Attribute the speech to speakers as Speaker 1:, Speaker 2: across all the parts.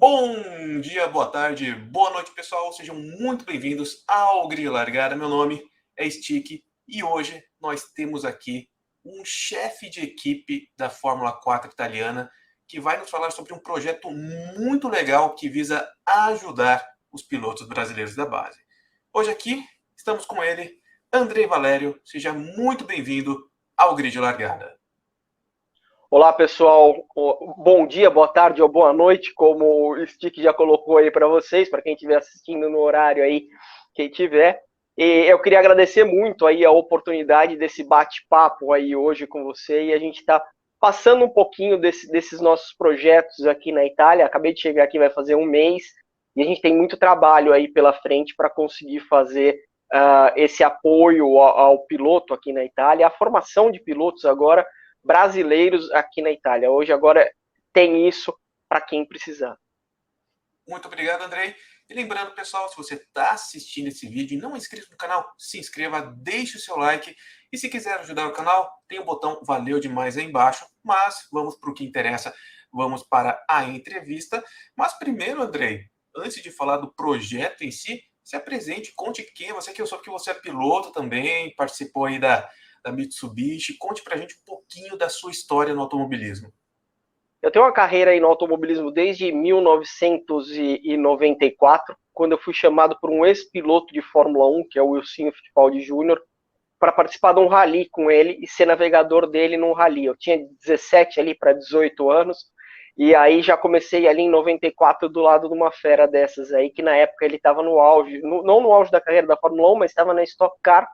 Speaker 1: Bom dia, boa tarde, boa noite, pessoal. Sejam muito bem-vindos ao Grilo Largada. Meu nome é Stick e hoje nós temos aqui um chefe de equipe da Fórmula 4 italiana que vai nos falar sobre um projeto muito legal que visa ajudar os pilotos brasileiros da base. Hoje aqui estamos com ele, Andrei Valério. Seja muito bem-vindo ao Grid Largada.
Speaker 2: Olá, pessoal. Bom dia, boa tarde ou boa noite, como o Stick já colocou aí para vocês, para quem estiver assistindo no horário aí, quem tiver. E eu queria agradecer muito aí a oportunidade desse bate-papo aí hoje com você, e a gente está passando um pouquinho desses nossos projetos aqui na Itália. Acabei de chegar aqui, vai fazer um mês, e a gente tem muito trabalho aí pela frente para conseguir fazer esse apoio ao piloto aqui na Itália, a formação de pilotos agora brasileiros aqui na Itália. Hoje agora tem isso para quem precisar.
Speaker 1: Muito obrigado, Andrei. E lembrando, pessoal, se você está assistindo esse vídeo e não é inscrito no canal, se inscreva, deixe o seu like. E se quiser ajudar o canal, tem o botão Valeu Demais aí embaixo. Mas vamos para o que interessa, vamos para a entrevista. Mas primeiro, Andrei, antes de falar do projeto em si, se apresente, conte quem é você, que eu soube que você é piloto também, participou aí da Mitsubishi. Conte para a gente um pouquinho da sua história no automobilismo.
Speaker 2: Eu tenho uma carreira aí no automobilismo desde 1994, quando eu fui chamado por um ex-piloto de Fórmula 1, que é o Wilsinho Fittipaldi Júnior, para participar de um rally com ele e ser navegador dele num rally. Eu tinha 17 ali para 18 anos, e aí já comecei ali em 94 do lado de uma fera dessas aí, que na época ele estava no auge, não no auge da carreira da Fórmula 1, mas estava na Stock Car,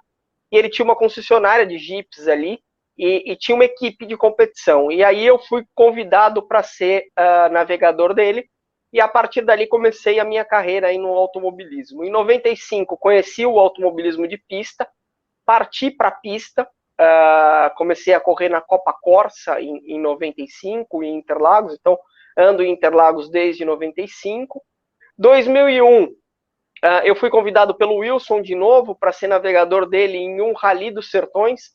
Speaker 2: e ele tinha uma concessionária de Jeeps ali, e tinha uma equipe de competição. E aí eu fui convidado para ser navegador dele, e a partir dali comecei a minha carreira aí no automobilismo. Em 95 conheci o automobilismo de pista, parti para a pista, comecei a correr na Copa Corsa em 95, em Interlagos, então ando em Interlagos desde 95. 2001, eu fui convidado pelo Wilson de novo para ser navegador dele em um Rally dos Sertões.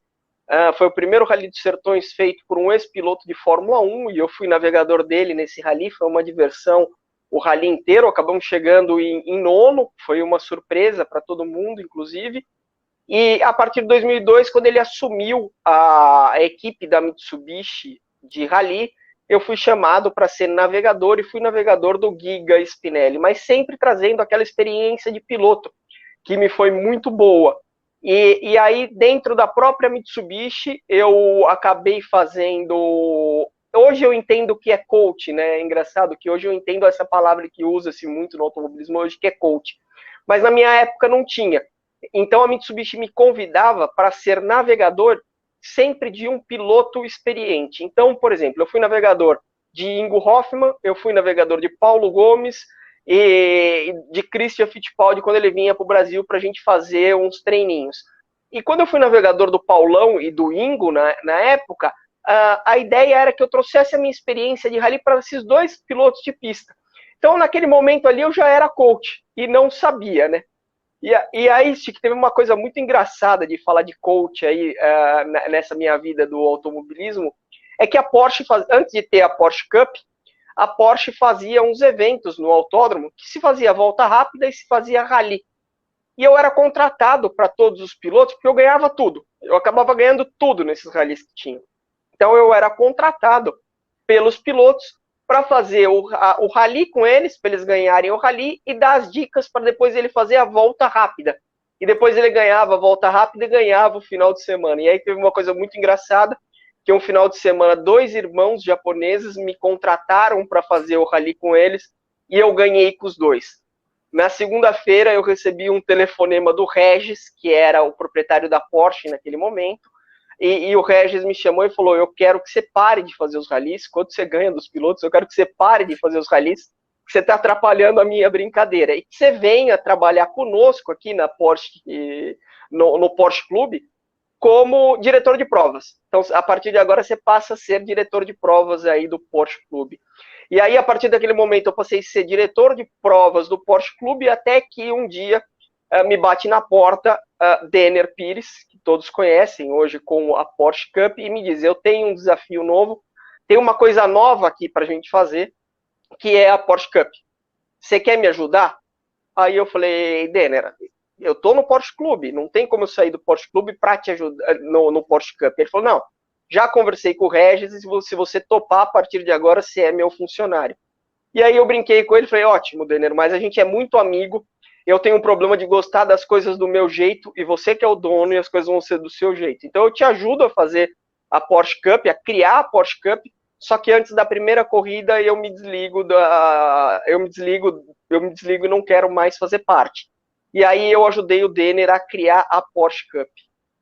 Speaker 2: Foi o primeiro Rally dos Sertões feito por um ex-piloto de Fórmula 1 e eu fui navegador dele nesse rally. Foi uma diversão o rally inteiro. Acabamos chegando em nono, foi uma surpresa para todo mundo, inclusive. E a partir de 2002, quando ele assumiu a equipe da Mitsubishi de rally, eu fui chamado para ser navegador e fui navegador do Giga Spinelli, mas sempre trazendo aquela experiência de piloto, que me foi muito boa. E aí, dentro da própria Mitsubishi, eu acabei fazendo. Hoje eu entendo que é coach, né? É engraçado que hoje eu entendo essa palavra que usa-se muito no automobilismo hoje, que é coach. Mas na minha época não tinha. Então a Mitsubishi me convidava para ser navegador sempre de um piloto experiente. Então, por exemplo, eu fui navegador de Ingo Hoffmann, eu fui navegador de Paulo Gomes e de Christian Fittipaldi quando ele vinha para o Brasil para a gente fazer uns treininhos. E quando eu fui navegador do Paulão e do Ingo na época, a ideia era que eu trouxesse a minha experiência de rally para esses dois pilotos de pista. Então, naquele momento ali, eu já era coach e não sabia, né? E aí, Chico, teve uma coisa muito engraçada de falar de coach aí nessa minha vida do automobilismo, é que a Porsche, antes de ter a Porsche Cup, a Porsche fazia uns eventos no autódromo que se fazia volta rápida e se fazia rally. E eu era contratado para todos os pilotos porque eu ganhava tudo. Eu acabava ganhando tudo nesses rallies que tinha. Então eu era contratado pelos pilotos para fazer o rally com eles, para eles ganharem o rally e dar as dicas para depois ele fazer a volta rápida. E depois ele ganhava a volta rápida e ganhava o final de semana. E aí teve uma coisa muito engraçada, que um final de semana, dois irmãos japoneses me contrataram para fazer o rally com eles e eu ganhei com os dois. Na segunda-feira eu recebi um telefonema do Regis, que era o proprietário da Porsche naquele momento, e o Regis me chamou e falou: eu quero que você pare de fazer os rallies. Quando você ganha dos pilotos, eu quero que você pare de fazer os rallies, que você está atrapalhando a minha brincadeira. E que você venha trabalhar conosco aqui na Porsche, no Porsche Clube, como diretor de provas. Então, a partir de agora, você passa a ser diretor de provas aí do Porsche Clube. E aí, a partir daquele momento, eu passei a ser diretor de provas do Porsche Clube, até que um dia me bate na porta Denner Pires, que todos conhecem hoje com a Porsche Cup, e me diz: eu tenho um desafio novo, tem uma coisa nova aqui para a gente fazer, que é a Porsche Cup. Você quer me ajudar? Aí eu falei, Denner, eu tô no Porsche Clube, não tem como eu sair do Porsche Clube para te ajudar no Porsche Cup. Ele falou, não, já conversei com o Regis e se você topar, a partir de agora você é meu funcionário. E aí eu brinquei com ele e falei, ótimo, Denner, mas a gente é muito amigo, eu tenho um problema de gostar das coisas do meu jeito e você que é o dono e as coisas vão ser do seu jeito. Então eu te ajudo a fazer a Porsche Cup, a criar a Porsche Cup, só que antes da primeira corrida eu me desligo e não quero mais fazer parte. E aí eu ajudei o Denner a criar a Porsche Cup.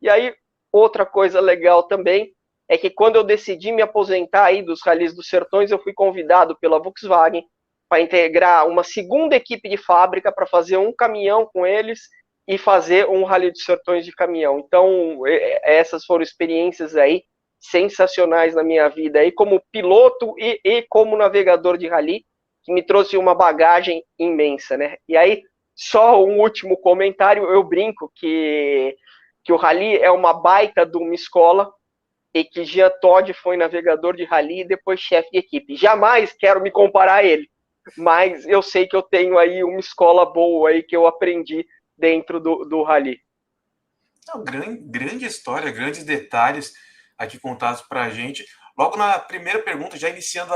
Speaker 2: E aí outra coisa legal também é que quando eu decidi me aposentar aí dos Rallys dos Sertões, eu fui convidado pela Volkswagen para integrar uma segunda equipe de fábrica para fazer um caminhão com eles e fazer um Rally dos Sertões de caminhão. Então, essas foram experiências aí sensacionais na minha vida, aí como piloto e como navegador de rally, que me trouxe uma bagagem imensa, né? E aí, só um último comentário, eu brinco que o rally é uma baita de uma escola, e que Jean Todt foi navegador de rally e depois chefe de equipe. Jamais quero me comparar a ele, mas eu sei que eu tenho aí uma escola boa aí que eu aprendi dentro do rally.
Speaker 1: Não, grande história, grandes detalhes aqui contados para a gente. Logo na primeira pergunta, já iniciando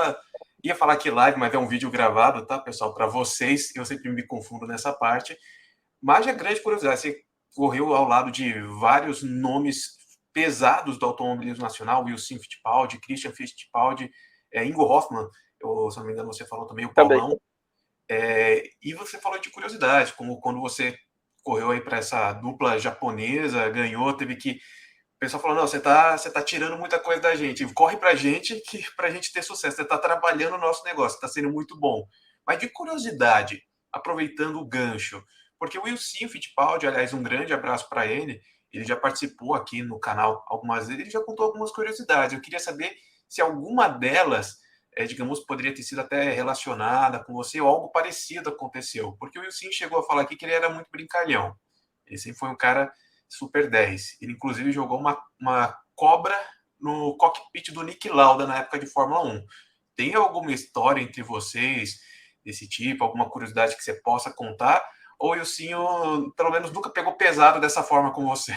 Speaker 1: ia falar aqui live, mas é um vídeo gravado, tá, pessoal? Para vocês, eu sempre me confundo nessa parte. Mas é grande curiosidade, você correu ao lado de vários nomes pesados do automobilismo nacional, Wilson Fittipaldi, Christian Fittipaldi, Ingo Hoffmann, se não me engano você falou também, o Paulão. E você falou de curiosidade, como quando você correu aí para essa dupla japonesa, ganhou, teve que... O pessoal falou, não, você tá tirando muita coisa da gente, corre pra gente, que pra gente ter sucesso, você tá trabalhando o nosso negócio, tá sendo muito bom. Mas de curiosidade, aproveitando o gancho, porque o Wilson Fittipaldi, aliás, um grande abraço para ele já participou aqui no canal algumas vezes, ele já contou algumas curiosidades. Eu queria saber se alguma delas, digamos, poderia ter sido até relacionada com você ou algo parecido aconteceu. Porque o Wilson chegou a falar aqui que ele era muito brincalhão. Ele sempre foi um cara super 10. Ele, inclusive, jogou uma cobra no cockpit do Nick Lauda na época de Fórmula 1. Tem alguma história entre vocês desse tipo, alguma curiosidade que você possa contar? Ou o Ilcinho, pelo menos, nunca pegou pesado dessa forma com você?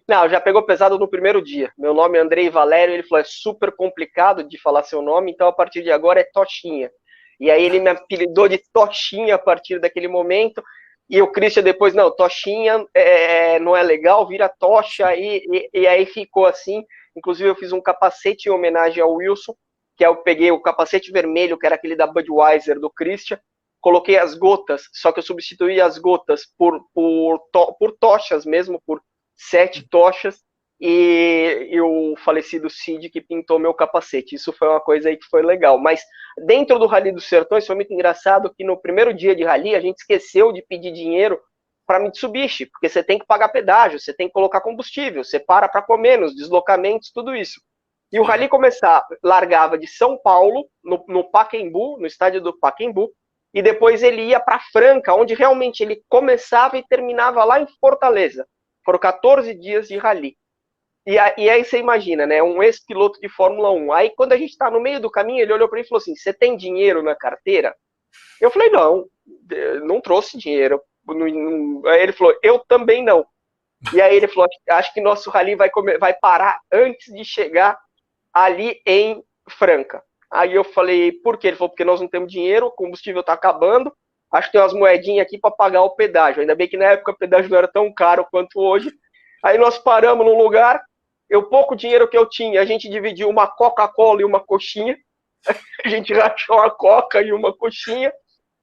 Speaker 2: Não, já pegou pesado no primeiro dia. Meu nome é Andrei Valério, ele falou, é super complicado de falar seu nome, então a partir de agora é Tochinha. E aí ele me apelidou de Tochinha a partir daquele momento, e o Christian depois, não, Tochinha não é legal, vira Tocha, e aí ficou assim. Inclusive eu fiz um capacete em homenagem ao Wilson, que eu peguei o capacete vermelho, que era aquele da Budweiser, do Christian, coloquei as gotas, só que eu substituí as gotas por tochas mesmo, por 7 tochas, e o falecido Cid que pintou meu capacete. Isso foi uma coisa aí que foi legal. Mas dentro do Rally dos Sertões foi muito engraçado que no primeiro dia de rally a gente esqueceu de pedir dinheiro para Mitsubishi, porque você tem que pagar pedágio, você tem que colocar combustível, você para comer nos deslocamentos, tudo isso. E o rally largava de São Paulo, no Pacaembu, no estádio do Pacaembu, e depois ele ia para Franca, onde realmente ele começava e terminava lá em Fortaleza. Foram 14 dias de rally. E aí você imagina, né? Um ex-piloto de Fórmula 1. Aí quando a gente tá no meio do caminho, ele olhou para mim e falou assim, você tem dinheiro na carteira? Eu falei, não trouxe dinheiro. Aí ele falou, eu também não. E aí ele falou, acho que nosso rally vai parar antes de chegar ali em Franca. Aí eu falei, por quê? Ele falou, porque nós não temos dinheiro, o combustível tá acabando, acho que tem umas moedinhas aqui para pagar o pedágio. Ainda bem que na época o pedágio não era tão caro quanto hoje. Aí nós paramos num lugar, pouco dinheiro que eu tinha, a gente dividiu uma Coca-Cola e uma coxinha, a gente rachou uma Coca e uma coxinha,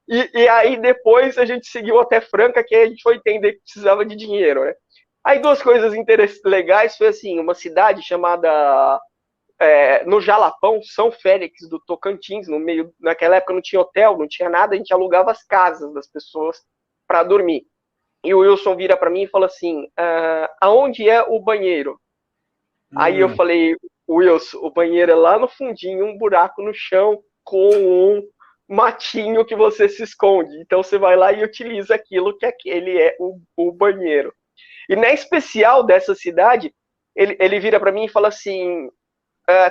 Speaker 2: e aí depois a gente seguiu até Franca, que aí a gente foi entender que precisava de dinheiro, né? Aí duas coisas legais, foi assim, uma cidade chamada no Jalapão, São Félix do Tocantins, naquela época não tinha hotel, não tinha nada, a gente alugava as casas das pessoas para dormir. E o Wilson vira para mim e fala assim, aonde é o banheiro? Aí eu falei, Wilson, o banheiro é lá no fundinho, um buraco no chão com um matinho que você se esconde. Então você vai lá e utiliza aquilo que aquele é o banheiro. E na especial dessa cidade, ele vira para mim e fala assim,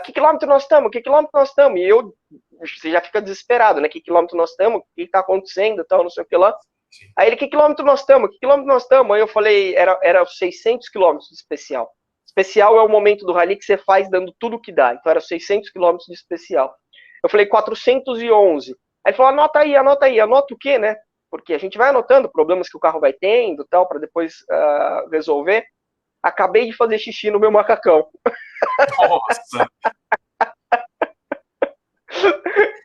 Speaker 2: que quilômetro nós estamos? Que quilômetro nós estamos? E eu, você já fica desesperado, né? Que quilômetro nós estamos? O que está acontecendo? Tal, não sei o que lá. Aí ele, que quilômetro nós estamos? Que quilômetro nós estamos? Aí eu falei, era 600 quilômetros de especial. Especial é o momento do rally que você faz dando tudo que dá. Então era 600 quilômetros de especial. Eu falei 411. Aí ele falou, anota aí. Anota o quê, né? Porque a gente vai anotando problemas que o carro vai tendo, tal, para depois resolver. Acabei de fazer xixi no meu macacão.
Speaker 1: Nossa!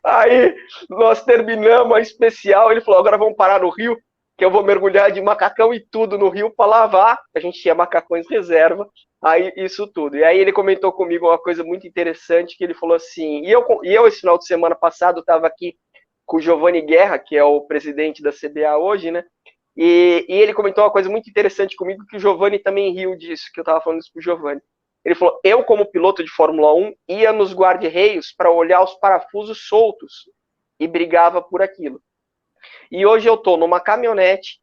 Speaker 2: Aí nós terminamos a especial. Ele falou, agora vamos parar no rio, que eu vou mergulhar de macacão e tudo no rio para lavar. A gente tinha macacões reserva. Aí isso tudo. E aí ele comentou comigo uma coisa muito interessante, que ele falou assim, e eu esse final de semana passado estava aqui com o Giovanni Guerra, que é o presidente da CBA hoje, né? E ele comentou uma coisa muito interessante comigo, que o Giovanni também riu disso, que eu estava falando isso pro Giovanni. Ele falou, eu como piloto de Fórmula 1, ia nos guarda-reios para olhar os parafusos soltos e brigava por aquilo. E hoje eu estou numa caminhonete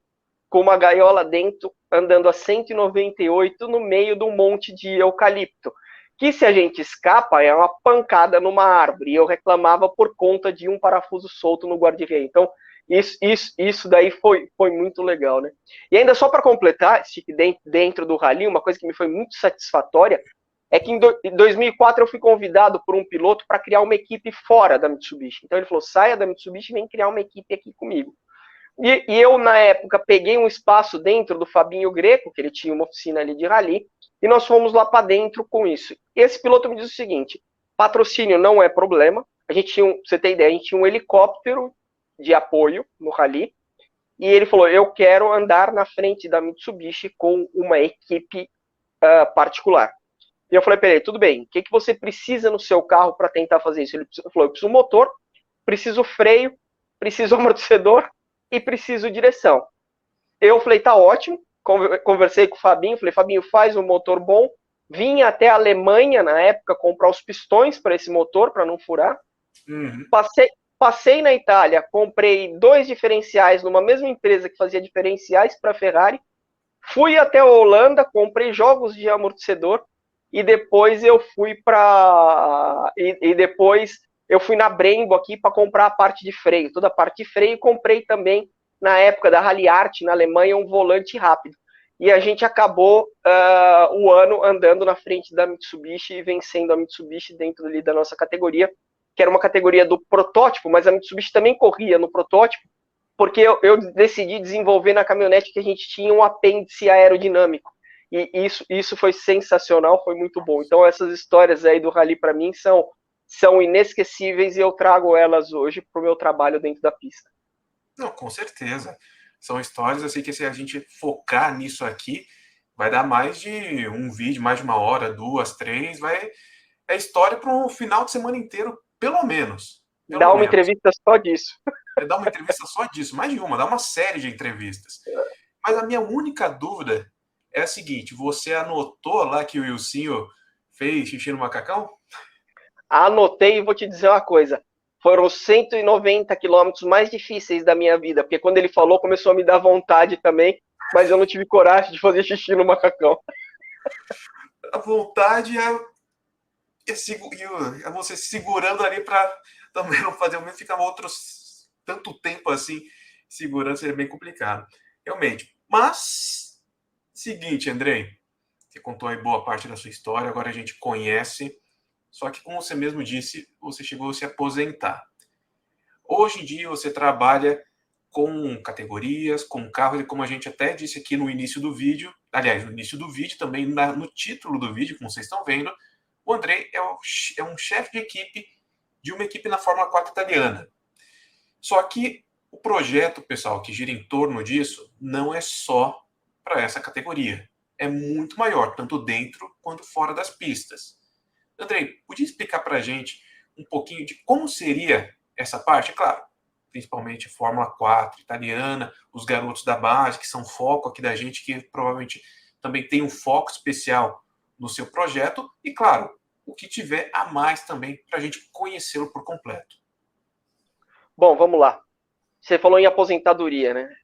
Speaker 2: com uma gaiola dentro, andando a 198 no meio de um monte de eucalipto. Que se a gente escapa, é uma pancada numa árvore. E eu reclamava por conta de um parafuso solto no guarda-reio. Então, isso daí foi muito legal, né? E ainda só para completar, dentro do rally, uma coisa que me foi muito satisfatória é que em 2004 eu fui convidado por um piloto para criar uma equipe fora da Mitsubishi. Então ele falou, saia da Mitsubishi e vem criar uma equipe aqui comigo. E eu, na época, peguei um espaço dentro do Fabinho Greco, que ele tinha uma oficina ali de rally, e nós fomos lá para dentro com isso. Esse piloto me disse o seguinte, patrocínio não é problema, a gente tinha, você tem ideia, a gente tinha um helicóptero de apoio no rally, e ele falou, eu quero andar na frente da Mitsubishi com uma equipe particular. E eu falei para ele, tudo bem, o que você precisa no seu carro para tentar fazer isso? Ele falou, eu preciso motor, preciso freio, preciso amortecedor e preciso direção. Eu falei, tá ótimo, conversei com o Fabinho, falei, Fabinho, faz um motor bom, vim até a Alemanha, na época, comprar os pistões para esse motor, para não furar. Uhum. Passei na Itália, comprei 2 diferenciais numa mesma empresa que fazia diferenciais para a Ferrari, fui até a Holanda, comprei jogos de amortecedor, e depois eu fui depois eu fui na Brembo aqui para comprar a parte de freio, toda a parte de freio, comprei também na época da Rally Art na Alemanha um volante rápido. E a gente acabou o ano andando na frente da Mitsubishi e vencendo a Mitsubishi dentro ali da nossa categoria, que era uma categoria do protótipo, mas a Mitsubishi também corria no protótipo, porque eu decidi desenvolver na caminhonete que a gente tinha um apêndice aerodinâmico. E isso foi sensacional, foi muito bom. Então essas histórias aí do rally para mim são inesquecíveis e eu trago elas hoje para o meu trabalho dentro da pista.
Speaker 1: Não, com certeza. São histórias assim que se a gente focar nisso aqui, vai dar mais de um vídeo, mais de 1 hora, 2, 3, é história para um final de semana inteiro, pelo menos.
Speaker 2: Dá uma entrevista só disso.
Speaker 1: Dá uma entrevista só disso, mais de uma, dá uma série de entrevistas. Mas a minha única dúvida é a seguinte, você anotou lá que o Wilsinho fez xixi no macacão?
Speaker 2: Anotei e vou te dizer uma coisa. Foram 190 quilômetros mais difíceis da minha vida, porque quando ele falou, começou a me dar vontade também, mas eu não tive coragem de fazer xixi no macacão.
Speaker 1: A vontade é você segurando ali para também não fazer o mesmo, ficar tanto tempo assim segurando, seria bem complicado. Realmente. Mas, seguinte, Andrei, você contou aí boa parte da sua história, agora a gente conhece, só que como você mesmo disse, você chegou a se aposentar. Hoje em dia você trabalha com categorias, com carros, e como a gente até disse aqui no início do vídeo, aliás, no início do vídeo, também no título do vídeo, como vocês estão vendo, o Andrei é um chefe de equipe de uma equipe na Fórmula 4 italiana. Só que o projeto, pessoal, que gira em torno disso, não é só para essa categoria. É muito maior, tanto dentro quanto fora das pistas. Andrei, podia explicar para a gente um pouquinho de como seria essa parte? Claro, principalmente Fórmula 4 italiana, os garotos da base, que são foco aqui da gente, que provavelmente também tem um foco especial no seu projeto, e claro, o que tiver a mais também para a gente conhecê-lo por completo.
Speaker 2: Bom, vamos lá. Você falou em aposentadoria, né?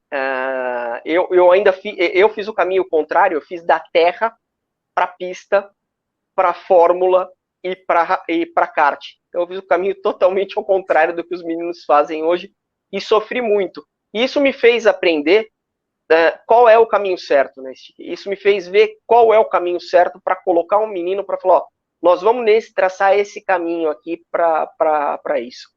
Speaker 2: Eu fiz o caminho contrário, eu fiz da terra para a pista, para a fórmula, para kart. Então eu fiz o caminho totalmente ao contrário do que os meninos fazem hoje e sofri muito. E isso me fez aprender qual é o caminho certo, né? Isso me fez ver qual é o caminho certo para colocar um menino para falar, ó, nós vamos traçar esse caminho aqui para isso.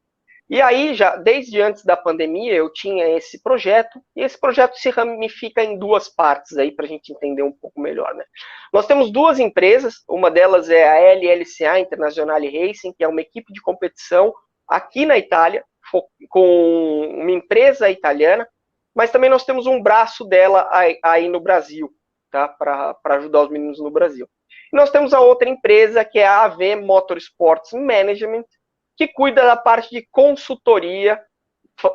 Speaker 2: E aí, já desde antes da pandemia, eu tinha esse projeto, e esse projeto se ramifica em duas partes aí para a gente entender um pouco melhor, né? Nós temos duas empresas, uma delas é a LLCA Internazionale Racing, que é uma equipe de competição aqui na Itália, com uma empresa italiana, mas também nós temos um braço dela aí no Brasil, tá? Para ajudar os meninos no Brasil. E nós temos a outra empresa, que é a AV Motorsports Management, que cuida da parte de consultoria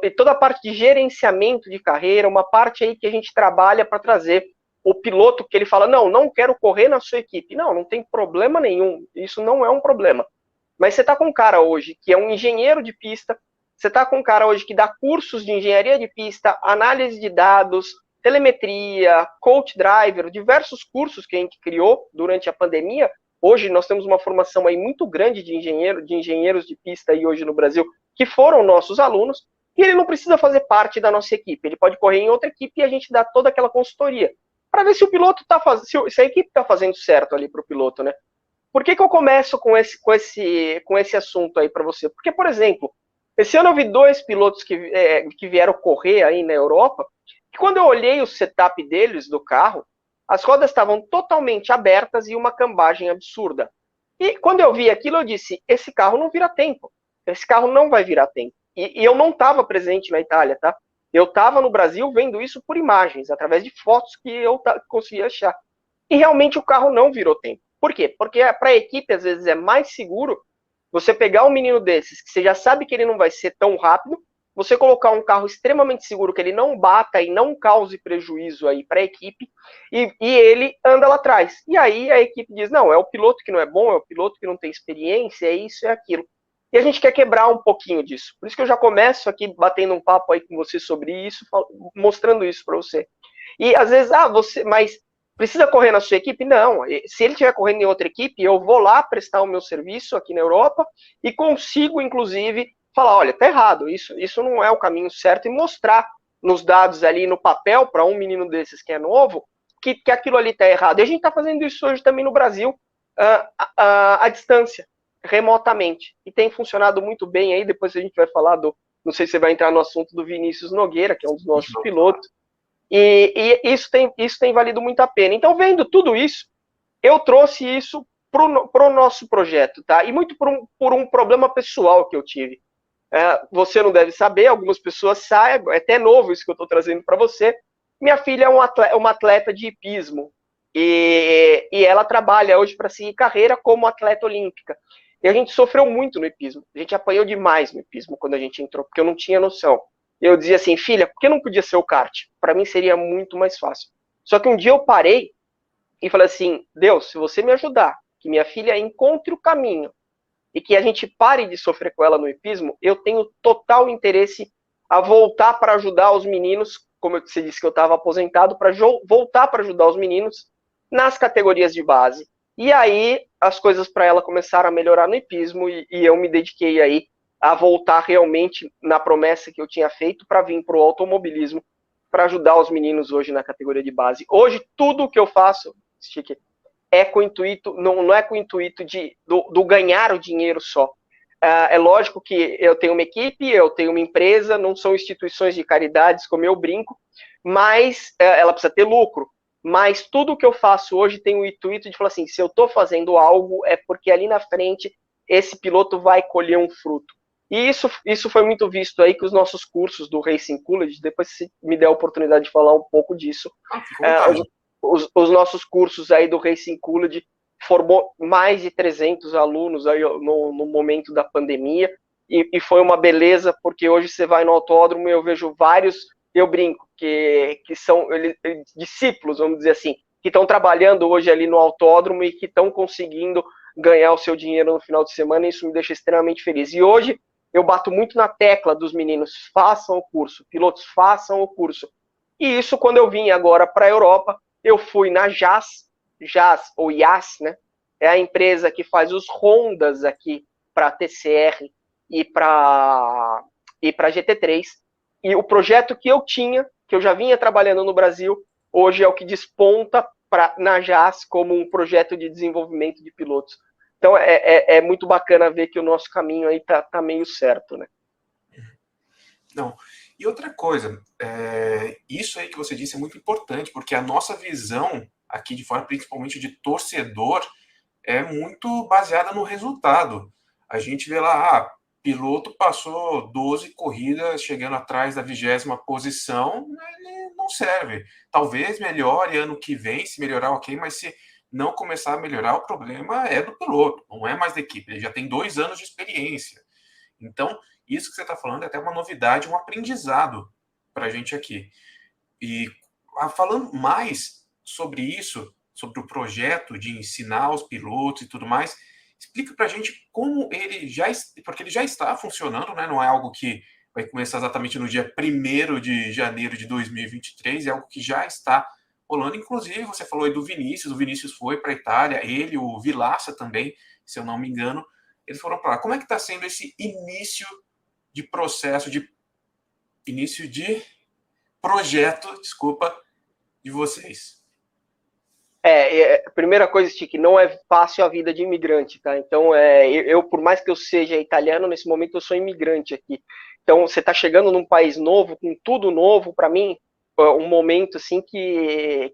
Speaker 2: e toda a parte de gerenciamento de carreira, uma parte aí que a gente trabalha para trazer o piloto que ele fala, não quero correr na sua equipe. Não tem problema nenhum, isso não é um problema. Mas você está com um cara hoje que é um engenheiro de pista, você está com um cara hoje que dá cursos de engenharia de pista, análise de dados, telemetria, coach driver, diversos cursos que a gente criou durante a pandemia. Hoje nós temos uma formação aí muito grande de engenheiros de pista aí hoje no Brasil, que foram nossos alunos, e ele não precisa fazer parte da nossa equipe, ele pode correr em outra equipe e a gente dá toda aquela consultoria, para ver se o piloto está fazendo, se a equipe está fazendo certo ali para o piloto, né? Por que eu começo com esse assunto aí para você? Porque, por exemplo, esse ano eu vi 2 pilotos que vieram correr aí na Europa, e quando eu olhei o setup deles do carro, as rodas estavam totalmente abertas e uma cambagem absurda. E quando eu vi aquilo, eu disse, esse carro não vira tempo. Esse carro não vai virar tempo. E eu não estava presente na Itália, tá? Eu estava no Brasil vendo isso por imagens, através de fotos que eu consegui achar. E realmente o carro não virou tempo. Por quê? Porque para a equipe, às vezes, é mais seguro você pegar um menino desses, que você já sabe que ele não vai ser tão rápido, você colocar um carro extremamente seguro, que ele não bata e não cause prejuízo aí para a equipe, e ele anda lá atrás. E aí a equipe diz, não, é o piloto que não é bom, é o piloto que não tem experiência, é isso, é aquilo. E a gente quer quebrar um pouquinho disso. Por isso que eu já começo aqui batendo um papo aí com você sobre isso, mostrando isso para você. E às vezes, mas precisa correr na sua equipe? Não. Se ele estiver correndo em outra equipe, eu vou lá prestar o meu serviço aqui na Europa e consigo, inclusive, falar, olha, tá errado, isso não é o caminho certo, e mostrar nos dados ali, no papel, para um menino desses que é novo, que aquilo ali tá errado. E a gente tá fazendo isso hoje também no Brasil, à distância, remotamente. E tem funcionado muito bem aí, depois a gente vai falar não sei se você vai entrar no assunto do Vinícius Nogueira, que é um dos nossos pilotos, e isso tem valido muito a pena. Então, vendo tudo isso, eu trouxe isso pro nosso projeto, tá? E muito por um problema pessoal que eu tive. Você não deve saber, algumas pessoas sabem, é até novo isso que eu estou trazendo para você. Minha filha é uma atleta de hipismo e ela trabalha hoje para seguir carreira como atleta olímpica. E a gente sofreu muito no hipismo, a gente apanhou demais no hipismo quando a gente entrou, porque eu não tinha noção. Eu dizia assim, filha, por que não podia ser o kart? Para mim seria muito mais fácil. Só que um dia eu parei e falei assim, Deus, se você me ajudar, que minha filha encontre o caminho, e que a gente pare de sofrer com ela no hipismo, eu tenho total interesse a voltar para ajudar os meninos, como você disse que eu estava aposentado, para voltar para ajudar os meninos nas categorias de base. E aí as coisas para ela começaram a melhorar no hipismo e eu me dediquei aí a voltar realmente na promessa que eu tinha feito para vir para o automobilismo, para ajudar os meninos hoje na categoria de base. Hoje, tudo o que eu faço, Chique, é com o intuito, não é com o intuito do ganhar o dinheiro só. É lógico que eu tenho uma equipe, eu tenho uma empresa, não são instituições de caridades, como eu brinco, mas ela precisa ter lucro. Mas tudo que eu faço hoje tem o intuito de falar assim, se eu estou fazendo algo, é porque ali na frente esse piloto vai colher um fruto. E isso foi muito visto aí com os nossos cursos do Racing College, depois se me der a oportunidade de falar um pouco disso. Os nossos cursos aí do Racing College formou mais de 300 alunos aí no momento da pandemia, e foi uma beleza, porque hoje você vai no autódromo e eu vejo vários, eu brinco, que são discípulos, vamos dizer assim, que estão trabalhando hoje ali no autódromo e que estão conseguindo ganhar o seu dinheiro no final de semana, e isso me deixa extremamente feliz. E hoje eu bato muito na tecla dos meninos, façam o curso, pilotos, façam o curso. E isso, quando eu vim agora para a Europa, eu fui na JAS ou IAS, né? é a empresa que faz os Hondas aqui para TCR e para GT3. E o projeto que eu tinha, que eu já vinha trabalhando no Brasil, hoje é o que desponta na JAS como um projeto de desenvolvimento de pilotos. Então é muito bacana ver que o nosso caminho aí tá meio certo, né?
Speaker 1: Não. E outra coisa, isso aí que você disse é muito importante, porque a nossa visão aqui de fora, principalmente de torcedor, é muito baseada no resultado. A gente vê lá, piloto passou 12 corridas chegando atrás da 20ª posição, ele não serve. Talvez melhore ano que vem, se melhorar ok, mas se não começar a melhorar, o problema é do piloto, não é mais da equipe. Ele já tem 2 anos de experiência. Então, isso que você está falando é até uma novidade, um aprendizado para a gente aqui. E falando mais sobre isso, sobre o projeto de ensinar os pilotos e tudo mais, explica para a gente como ele já, porque ele já está funcionando, né? Não é algo que vai começar exatamente no dia 1º de janeiro de 2023, é algo que já está rolando. Inclusive, você falou aí do Vinícius, o Vinícius foi para a Itália, ele, o Vilaça também, se eu não me engano, eles foram para lá. Como é que está sendo esse início de processo, início de projeto, desculpa, de vocês?
Speaker 2: A primeira coisa, Stick, não é fácil a vida de imigrante, tá? Então, eu, por mais que eu seja italiano, nesse momento eu sou imigrante aqui. Então, você está chegando num país novo, com tudo novo, para mim, um momento assim que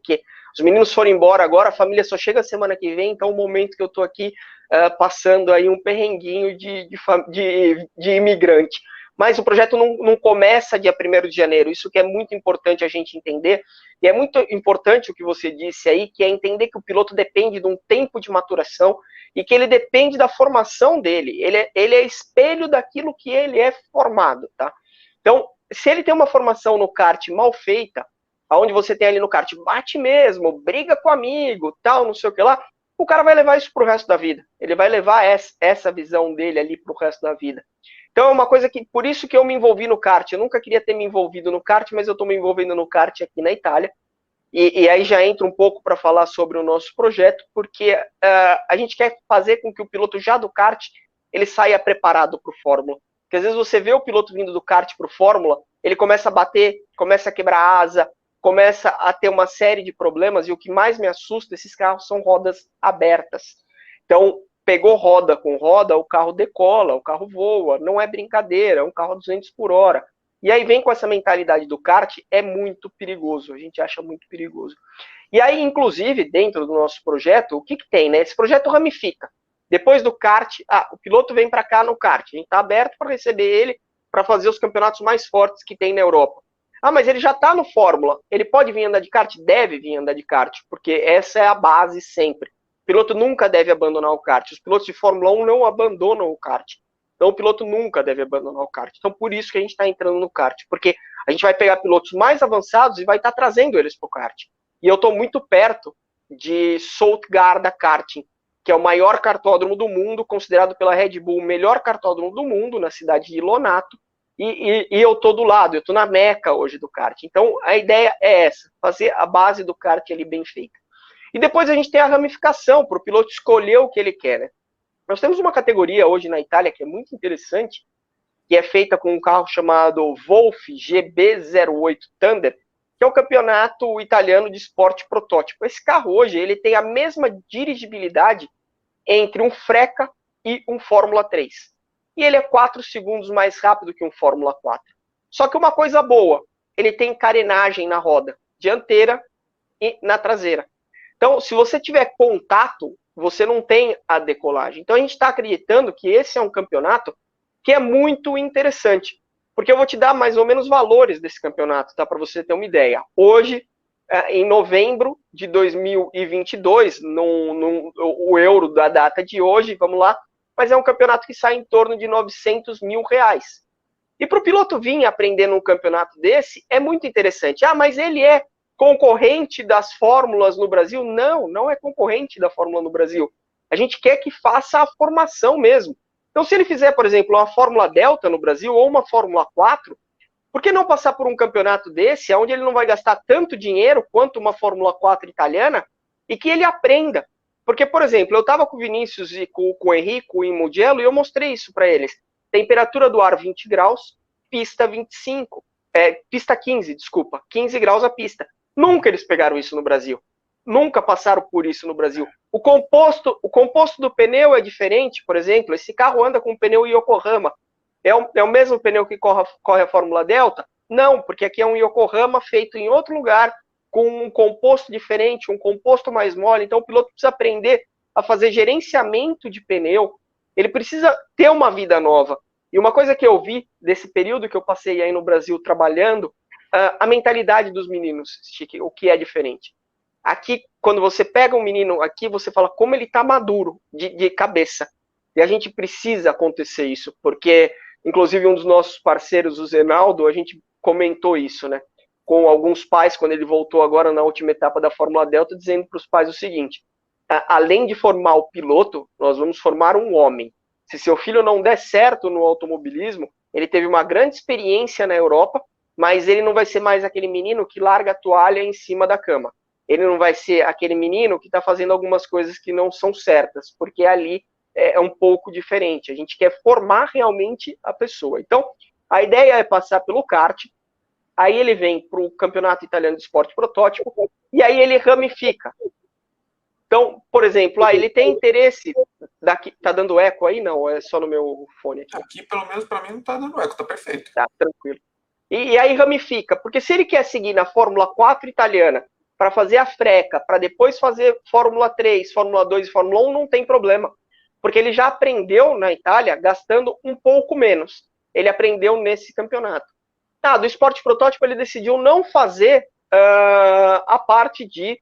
Speaker 2: os meninos foram embora agora, a família só chega semana que vem, então o momento que eu estou aqui passando aí um perrenguinho de imigrante. Mas o projeto não começa dia 1º de janeiro, isso que é muito importante a gente entender, e é muito importante o que você disse aí, que é entender que o piloto depende de um tempo de maturação e que ele depende da formação dele, ele é espelho daquilo que ele é formado, tá? Então, se ele tem uma formação no kart mal feita, aonde você tem ali no kart, bate mesmo, briga com amigo, tal, não sei o que lá, o cara vai levar isso pro resto da vida. Ele vai levar essa visão dele ali pro resto da vida. Então é uma coisa que, por isso que eu me envolvi no kart. Eu nunca queria ter me envolvido no kart, mas eu estou me envolvendo no kart aqui na Itália. E aí já entra um pouco para falar sobre o nosso projeto, porque a gente quer fazer com que o piloto já do kart ele saia preparado para o Fórmula. Porque às vezes você vê o piloto vindo do kart para o Fórmula, ele começa a bater, começa a quebrar asa, começa a ter uma série de problemas, e o que mais me assusta, esses carros são rodas abertas. Então, pegou roda com roda, o carro decola, o carro voa, não é brincadeira, é um carro a 200 por hora. E aí vem com essa mentalidade do kart, é muito perigoso, a gente acha muito perigoso. E aí, inclusive, dentro do nosso projeto, o que tem, né? Esse projeto ramifica. Depois do kart, o piloto vem para cá no kart, a gente está aberto para receber ele para fazer os campeonatos mais fortes que tem na Europa. Mas ele já está no Fórmula, ele pode vir andar de kart? Deve vir andar de kart, porque essa é a base sempre. O piloto nunca deve abandonar o kart. Os pilotos de Fórmula 1 não abandonam o kart. Então o piloto nunca deve abandonar o kart. Então por isso que a gente está entrando no kart, porque a gente vai pegar pilotos mais avançados e vai estar trazendo eles para o kart. E eu estou muito perto de Saltgarda Karting, que é o maior kartódromo do mundo, considerado pela Red Bull o melhor kartódromo do mundo, na cidade de Lonato. E eu estou do lado, eu estou na meca hoje do kart. Então a ideia é essa, fazer a base do kart ali bem feita. E depois a gente tem a ramificação, para o piloto escolher o que ele quer, né? Nós temos uma categoria hoje na Itália que é muito interessante, que é feita com um carro chamado Wolf GB08 Thunder, que é o campeonato italiano de esporte protótipo. Esse carro hoje ele tem a mesma dirigibilidade entre um Freca e um Fórmula 3. E ele é 4 segundos mais rápido que um Fórmula 4. Só que uma coisa boa, ele tem carenagem na roda dianteira e na traseira. Então, se você tiver contato, você não tem a decolagem. Então, a gente está acreditando que esse é um campeonato que é muito interessante. Porque eu vou te dar mais ou menos valores desse campeonato, tá? Para você ter uma ideia. Hoje, em novembro de 2022, o euro da data de hoje, vamos lá, mas é um campeonato que sai em torno de R$900 mil. E para o piloto vir aprender num campeonato desse, é muito interessante. Mas ele é concorrente das fórmulas no Brasil? Não, não é concorrente da fórmula no Brasil. A gente quer que faça a formação mesmo. Então, se ele fizer, por exemplo, uma Fórmula Delta no Brasil ou uma Fórmula 4, por que não passar por um campeonato desse, onde ele não vai gastar tanto dinheiro quanto uma Fórmula 4 italiana, e que ele aprenda? Porque, por exemplo, eu estava com o Vinícius e com o Henrico em Mugello e eu mostrei isso para eles. Temperatura do ar 20 graus, pista 25, pista 15, desculpa, 15 graus a pista. Nunca eles pegaram isso no Brasil. Nunca passaram por isso no Brasil. O composto do pneu é diferente, por exemplo, esse carro anda com um pneu Yokohama. É o mesmo pneu que corre a Fórmula Delta? Não, porque aqui é um Yokohama feito em outro lugar, com um composto diferente, um composto mais mole. Então o piloto precisa aprender a fazer gerenciamento de pneu. Ele precisa ter uma vida nova. E uma coisa que eu vi desse período que eu passei aí no Brasil trabalhando, a mentalidade dos meninos, Chique, o que é diferente. Aqui, quando você pega um menino aqui, você fala como ele está maduro de cabeça. E a gente precisa acontecer isso, porque, inclusive, um dos nossos parceiros, o Zenaldo, a gente comentou isso, né? Com alguns pais, quando ele voltou agora na última etapa da Fórmula Delta, dizendo para os pais o seguinte: além de formar o piloto, nós vamos formar um homem. Se seu filho não der certo no automobilismo, ele teve uma grande experiência na Europa, mas ele não vai ser mais aquele menino que larga a toalha em cima da cama. Ele não vai ser aquele menino que está fazendo algumas coisas que não são certas, porque ali é um pouco diferente. A gente quer formar realmente a pessoa. Então, a ideia é passar pelo kart, aí ele vem para o Campeonato Italiano de Esporte Protótipo, e aí ele ramifica. Então, por exemplo, ele tem interesse... Tá dando eco aí? Não, é só no meu fone aqui.
Speaker 1: Aqui, pelo menos, para mim, não tá dando eco, tá perfeito.
Speaker 2: Tá, tranquilo. E aí ramifica, porque se ele quer seguir na Fórmula 4 italiana, para fazer a freca, para depois fazer Fórmula 3, Fórmula 2 e Fórmula 1, não tem problema. Porque ele já aprendeu na Itália gastando um pouco menos. Ele aprendeu nesse campeonato. Do esporte protótipo ele decidiu não fazer a parte de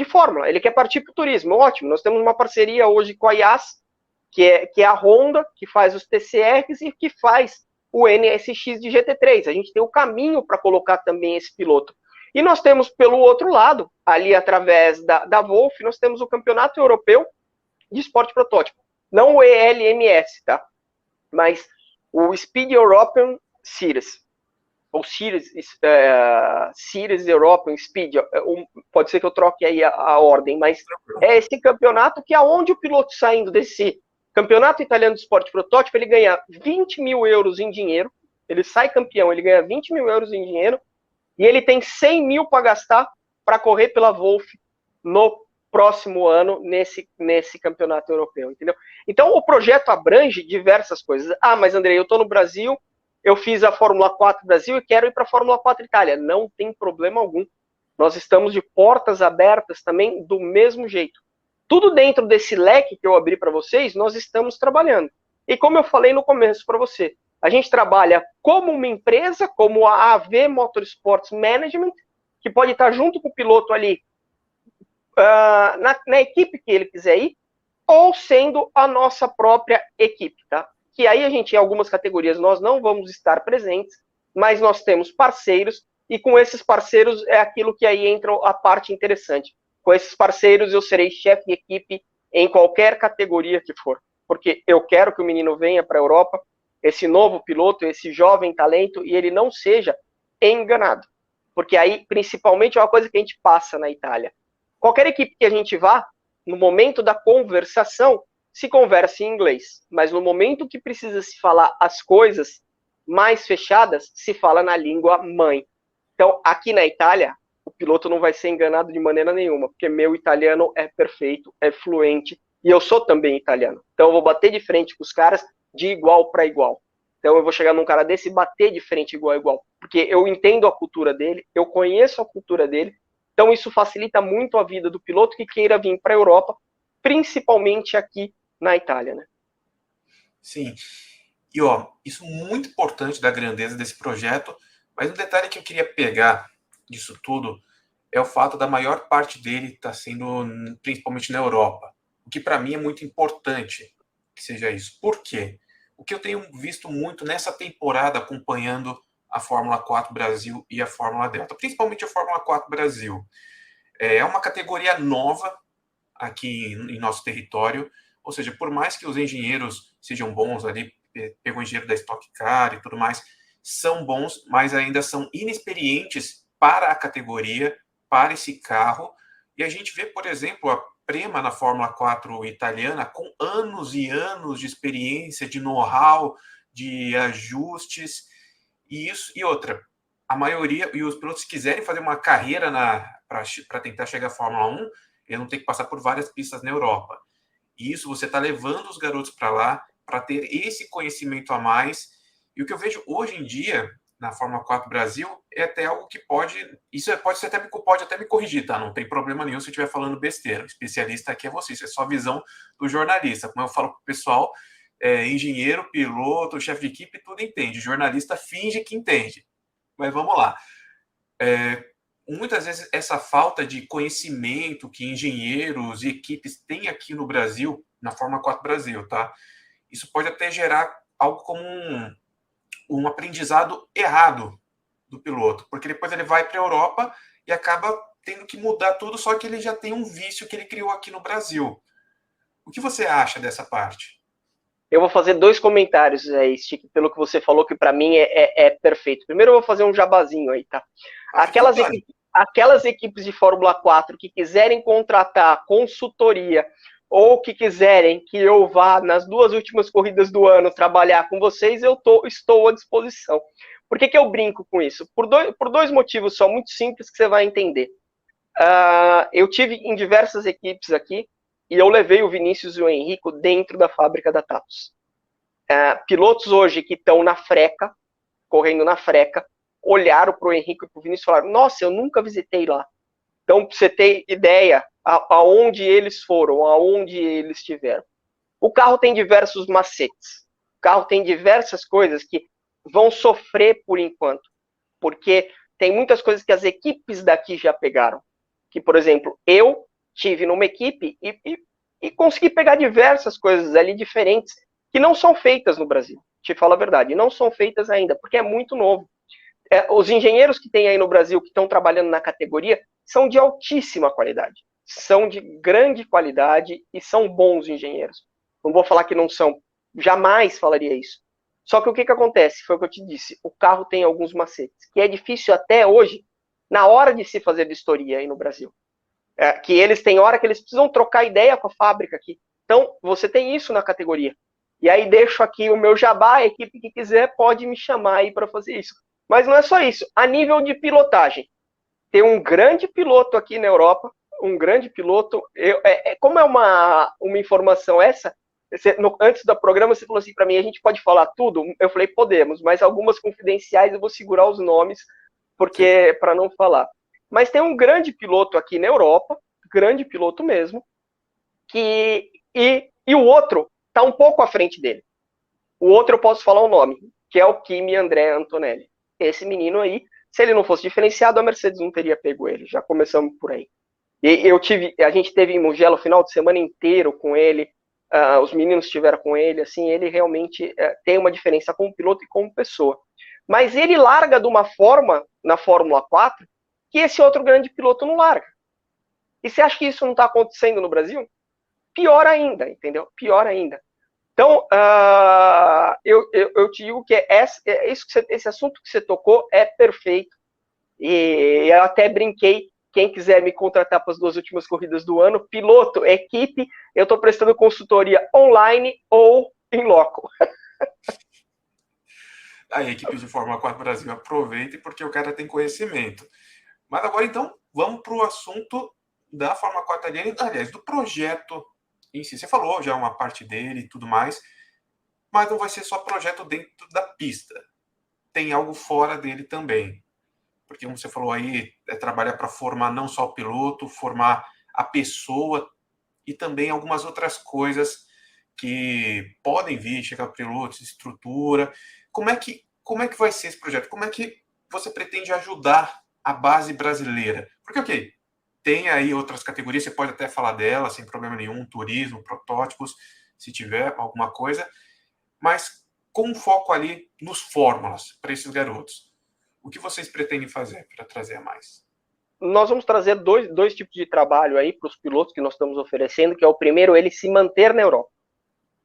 Speaker 2: Fórmula. Ele quer partir para o turismo. Ótimo, nós temos uma parceria hoje com a IAS, que é a Honda, que faz os TCRs e que faz o NSX de GT3. A gente tem o caminho para colocar também esse piloto. E nós temos, pelo outro lado, ali através da Wolf, nós temos o Campeonato Europeu de Esporte Protótipo. Não o ELMS, tá? Mas o Speed European Series. Ou Series European Speed. Pode ser que eu troque aí a ordem, mas é esse campeonato que é onde o piloto saindo desse Campeonato Italiano de Esporte Protótipo, ele ganha 20 mil euros em dinheiro. Ele sai campeão, ele ganha 20 mil euros em dinheiro. E ele tem 100 mil para gastar para correr pela Wolf no próximo ano, nesse campeonato europeu, entendeu? Então, o projeto abrange diversas coisas. Mas Andrei, eu estou no Brasil, eu fiz a Fórmula 4 Brasil e quero ir para a Fórmula 4 Itália. Não tem problema algum. Nós estamos de portas abertas também do mesmo jeito. Tudo dentro desse leque que eu abri para vocês, nós estamos trabalhando. E como eu falei no começo para você, a gente trabalha como uma empresa, como a AV Motorsports Management, que pode estar junto com o piloto ali na equipe que ele quiser ir, ou sendo a nossa própria equipe, tá? Que aí a gente, em algumas categorias, nós não vamos estar presentes, mas nós temos parceiros, e com esses parceiros é aquilo que aí entra a parte interessante. Com esses parceiros eu serei chefe de equipe em qualquer categoria que for, porque eu quero que o menino venha para a Europa, esse novo piloto, esse jovem talento, e ele não seja enganado. Porque aí, principalmente, é uma coisa que a gente passa na Itália. Qualquer equipe que a gente vá, no momento da conversação, se conversa em inglês. Mas no momento que precisa se falar as coisas mais fechadas, se fala na língua mãe. Então, aqui na Itália, o piloto não vai ser enganado de maneira nenhuma, porque meu italiano é perfeito, é fluente, e eu sou também italiano. Então, eu vou bater de frente com os caras de igual para igual. Então eu vou chegar num cara desse e bater de frente igual a igual, porque eu entendo a cultura dele, eu conheço a cultura dele, então isso facilita muito a vida do piloto que queira vir para a Europa, principalmente aqui na Itália, né?
Speaker 1: Sim. E isso muito importante da grandeza desse projeto, mas um detalhe que eu queria pegar disso tudo é o fato da maior parte dele estar sendo principalmente na Europa, o que para mim é muito importante que seja isso. Por quê? O que eu tenho visto muito nessa temporada acompanhando a Fórmula 4 Brasil e a Fórmula Delta, principalmente a Fórmula 4 Brasil. É uma categoria nova aqui em nosso território, ou seja, por mais que os engenheiros sejam bons ali, pegou o engenheiro da Stock Car e tudo mais, são bons, mas ainda são inexperientes para a categoria, para esse carro, e a gente vê, por exemplo, Suprema na Fórmula 4 italiana, com anos e anos de experiência, de know-how, de ajustes, e outra, a maioria, e os pilotos quiserem fazer uma carreira para tentar chegar à Fórmula 1, eles vão ter que passar por várias pistas na Europa. E isso você está levando os garotos para lá, para ter esse conhecimento a mais. E o que eu vejo hoje em dia, na Fórmula 4 Brasil, é até algo que pode até me corrigir, tá? Não tem problema nenhum se eu estiver falando besteira. O especialista aqui é você, isso é só a visão do jornalista. Como eu falo para o pessoal, engenheiro, piloto, chefe de equipe, tudo entende. O jornalista finge que entende. Mas vamos lá. Muitas vezes essa falta de conhecimento que engenheiros e equipes têm aqui no Brasil, na Fórmula 4 Brasil, tá? Isso pode até gerar algo como um aprendizado errado do piloto, porque depois ele vai para a Europa e acaba tendo que mudar tudo, só que ele já tem um vício que ele criou aqui no Brasil. O que você acha dessa parte?
Speaker 2: Eu vou fazer 2 comentários aí, Stick, pelo que você falou, que para mim é perfeito. Primeiro eu vou fazer um jabazinho aí, tá? Aquelas equipes de Fórmula 4 que quiserem contratar consultoria ou que quiserem que eu vá nas 2 últimas corridas do ano trabalhar com vocês, estou à disposição. Por que eu brinco com isso? Por dois motivos só, muito simples, que você vai entender. Eu tive em diversas equipes aqui e eu levei o Vinícius e o Henrico dentro da fábrica da TAPS. Pilotos hoje que estão na freca, correndo na freca, olharam para o Henrique e para o Vinícius e falaram: nossa, eu nunca visitei lá. Então, para você ter ideia aonde eles foram, aonde eles estiveram. O carro tem diversos macetes. O carro tem diversas coisas que vão sofrer por enquanto, porque tem muitas coisas que as equipes daqui já pegaram. Que, por exemplo, eu tive numa equipe e consegui pegar diversas coisas ali diferentes que não são feitas no Brasil. Te falo a verdade, não são feitas ainda, porque é muito novo. Os engenheiros que tem aí no Brasil que estão trabalhando na categoria são de altíssima qualidade, são de grande qualidade e são bons engenheiros. Não vou falar que não são, jamais falaria isso. Só que o que acontece? Foi o que eu te disse, o carro tem alguns macetes, que é difícil até hoje, na hora de se fazer vistoria aí no Brasil. Que eles têm hora que eles precisam trocar ideia com a fábrica aqui. Então, você tem isso na categoria. E aí deixo aqui o meu jabá, a equipe que quiser pode me chamar aí para fazer isso. Mas não é só isso. A nível de pilotagem, tem um grande piloto aqui na Europa, um grande piloto. Como é uma informação essa, antes do programa você falou assim para mim, a gente pode falar tudo? Eu falei, podemos, mas algumas confidenciais eu vou segurar os nomes, porque para não falar. Mas tem um grande piloto aqui na Europa, grande piloto mesmo, e o outro está um pouco à frente dele. O outro eu posso falar o nome, que é o Kimi André Antonelli. Esse menino aí, se ele não fosse diferenciado, a Mercedes não teria pego ele. Já começamos por aí. E a gente teve em Mugello o final de semana inteiro com ele. Os meninos estiveram com ele. Assim, ele realmente tem uma diferença como piloto e como pessoa. Mas ele larga de uma forma na Fórmula 4 que esse outro grande piloto não larga. E você acha que isso não está acontecendo no Brasil? Pior ainda, entendeu? Pior ainda. Então, eu te digo que esse assunto que você tocou é perfeito. E eu até brinquei, quem quiser me contratar para as 2 últimas corridas do ano, piloto, equipe, eu estou prestando consultoria online ou em loco.
Speaker 1: A equipe de Fórmula 4 Brasil aproveita porque o cara tem conhecimento. Mas agora, então, vamos para o assunto da Fórmula 4 italiana, aliás, do projeto em si. Você falou já uma parte dele e tudo mais, mas não vai ser só projeto dentro da pista. Tem algo fora dele também. Porque, como você falou aí, trabalhar para formar não só o piloto, formar a pessoa e também algumas outras coisas que podem vir, chegar para pilotos, estrutura. Como é que vai ser esse projeto? Como é que você pretende ajudar a base brasileira? Porque, ok, tem aí outras categorias, você pode até falar delas sem problema nenhum, turismo, protótipos, se tiver alguma coisa, mas com um foco ali nos fórmulas para esses garotos. O que vocês pretendem fazer para trazer a mais?
Speaker 2: Nós vamos trazer dois tipos de trabalho aí para os pilotos que nós estamos oferecendo, que é o primeiro, ele se manter na Europa.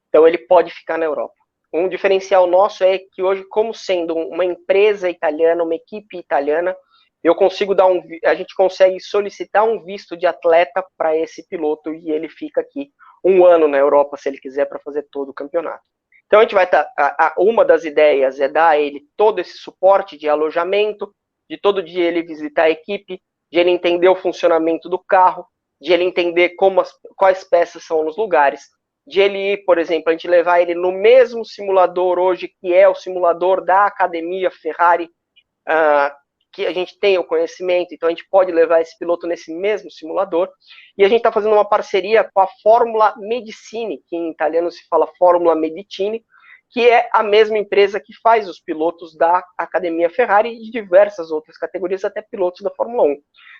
Speaker 2: Então ele pode ficar na Europa. Um diferencial nosso é que hoje, como sendo uma empresa italiana, uma equipe italiana, a gente consegue solicitar um visto de atleta para esse piloto e ele fica aqui 1 ano na Europa, se ele quiser, para fazer todo o campeonato. Então a gente vai estar, uma das ideias é dar a ele todo esse suporte de alojamento, de todo dia ele visitar a equipe, de ele entender o funcionamento do carro, de ele entender quais peças são nos lugares, de ele ir, por exemplo, a gente levar ele no mesmo simulador hoje, que é o simulador da Academia Ferrari, que a gente tem o conhecimento, então a gente pode levar esse piloto nesse mesmo simulador, e a gente está fazendo uma parceria com a Fórmula Medicine, que em italiano se fala Fórmula Medicine, que é a mesma empresa que faz os pilotos da Academia Ferrari e de diversas outras categorias, até pilotos da Fórmula 1.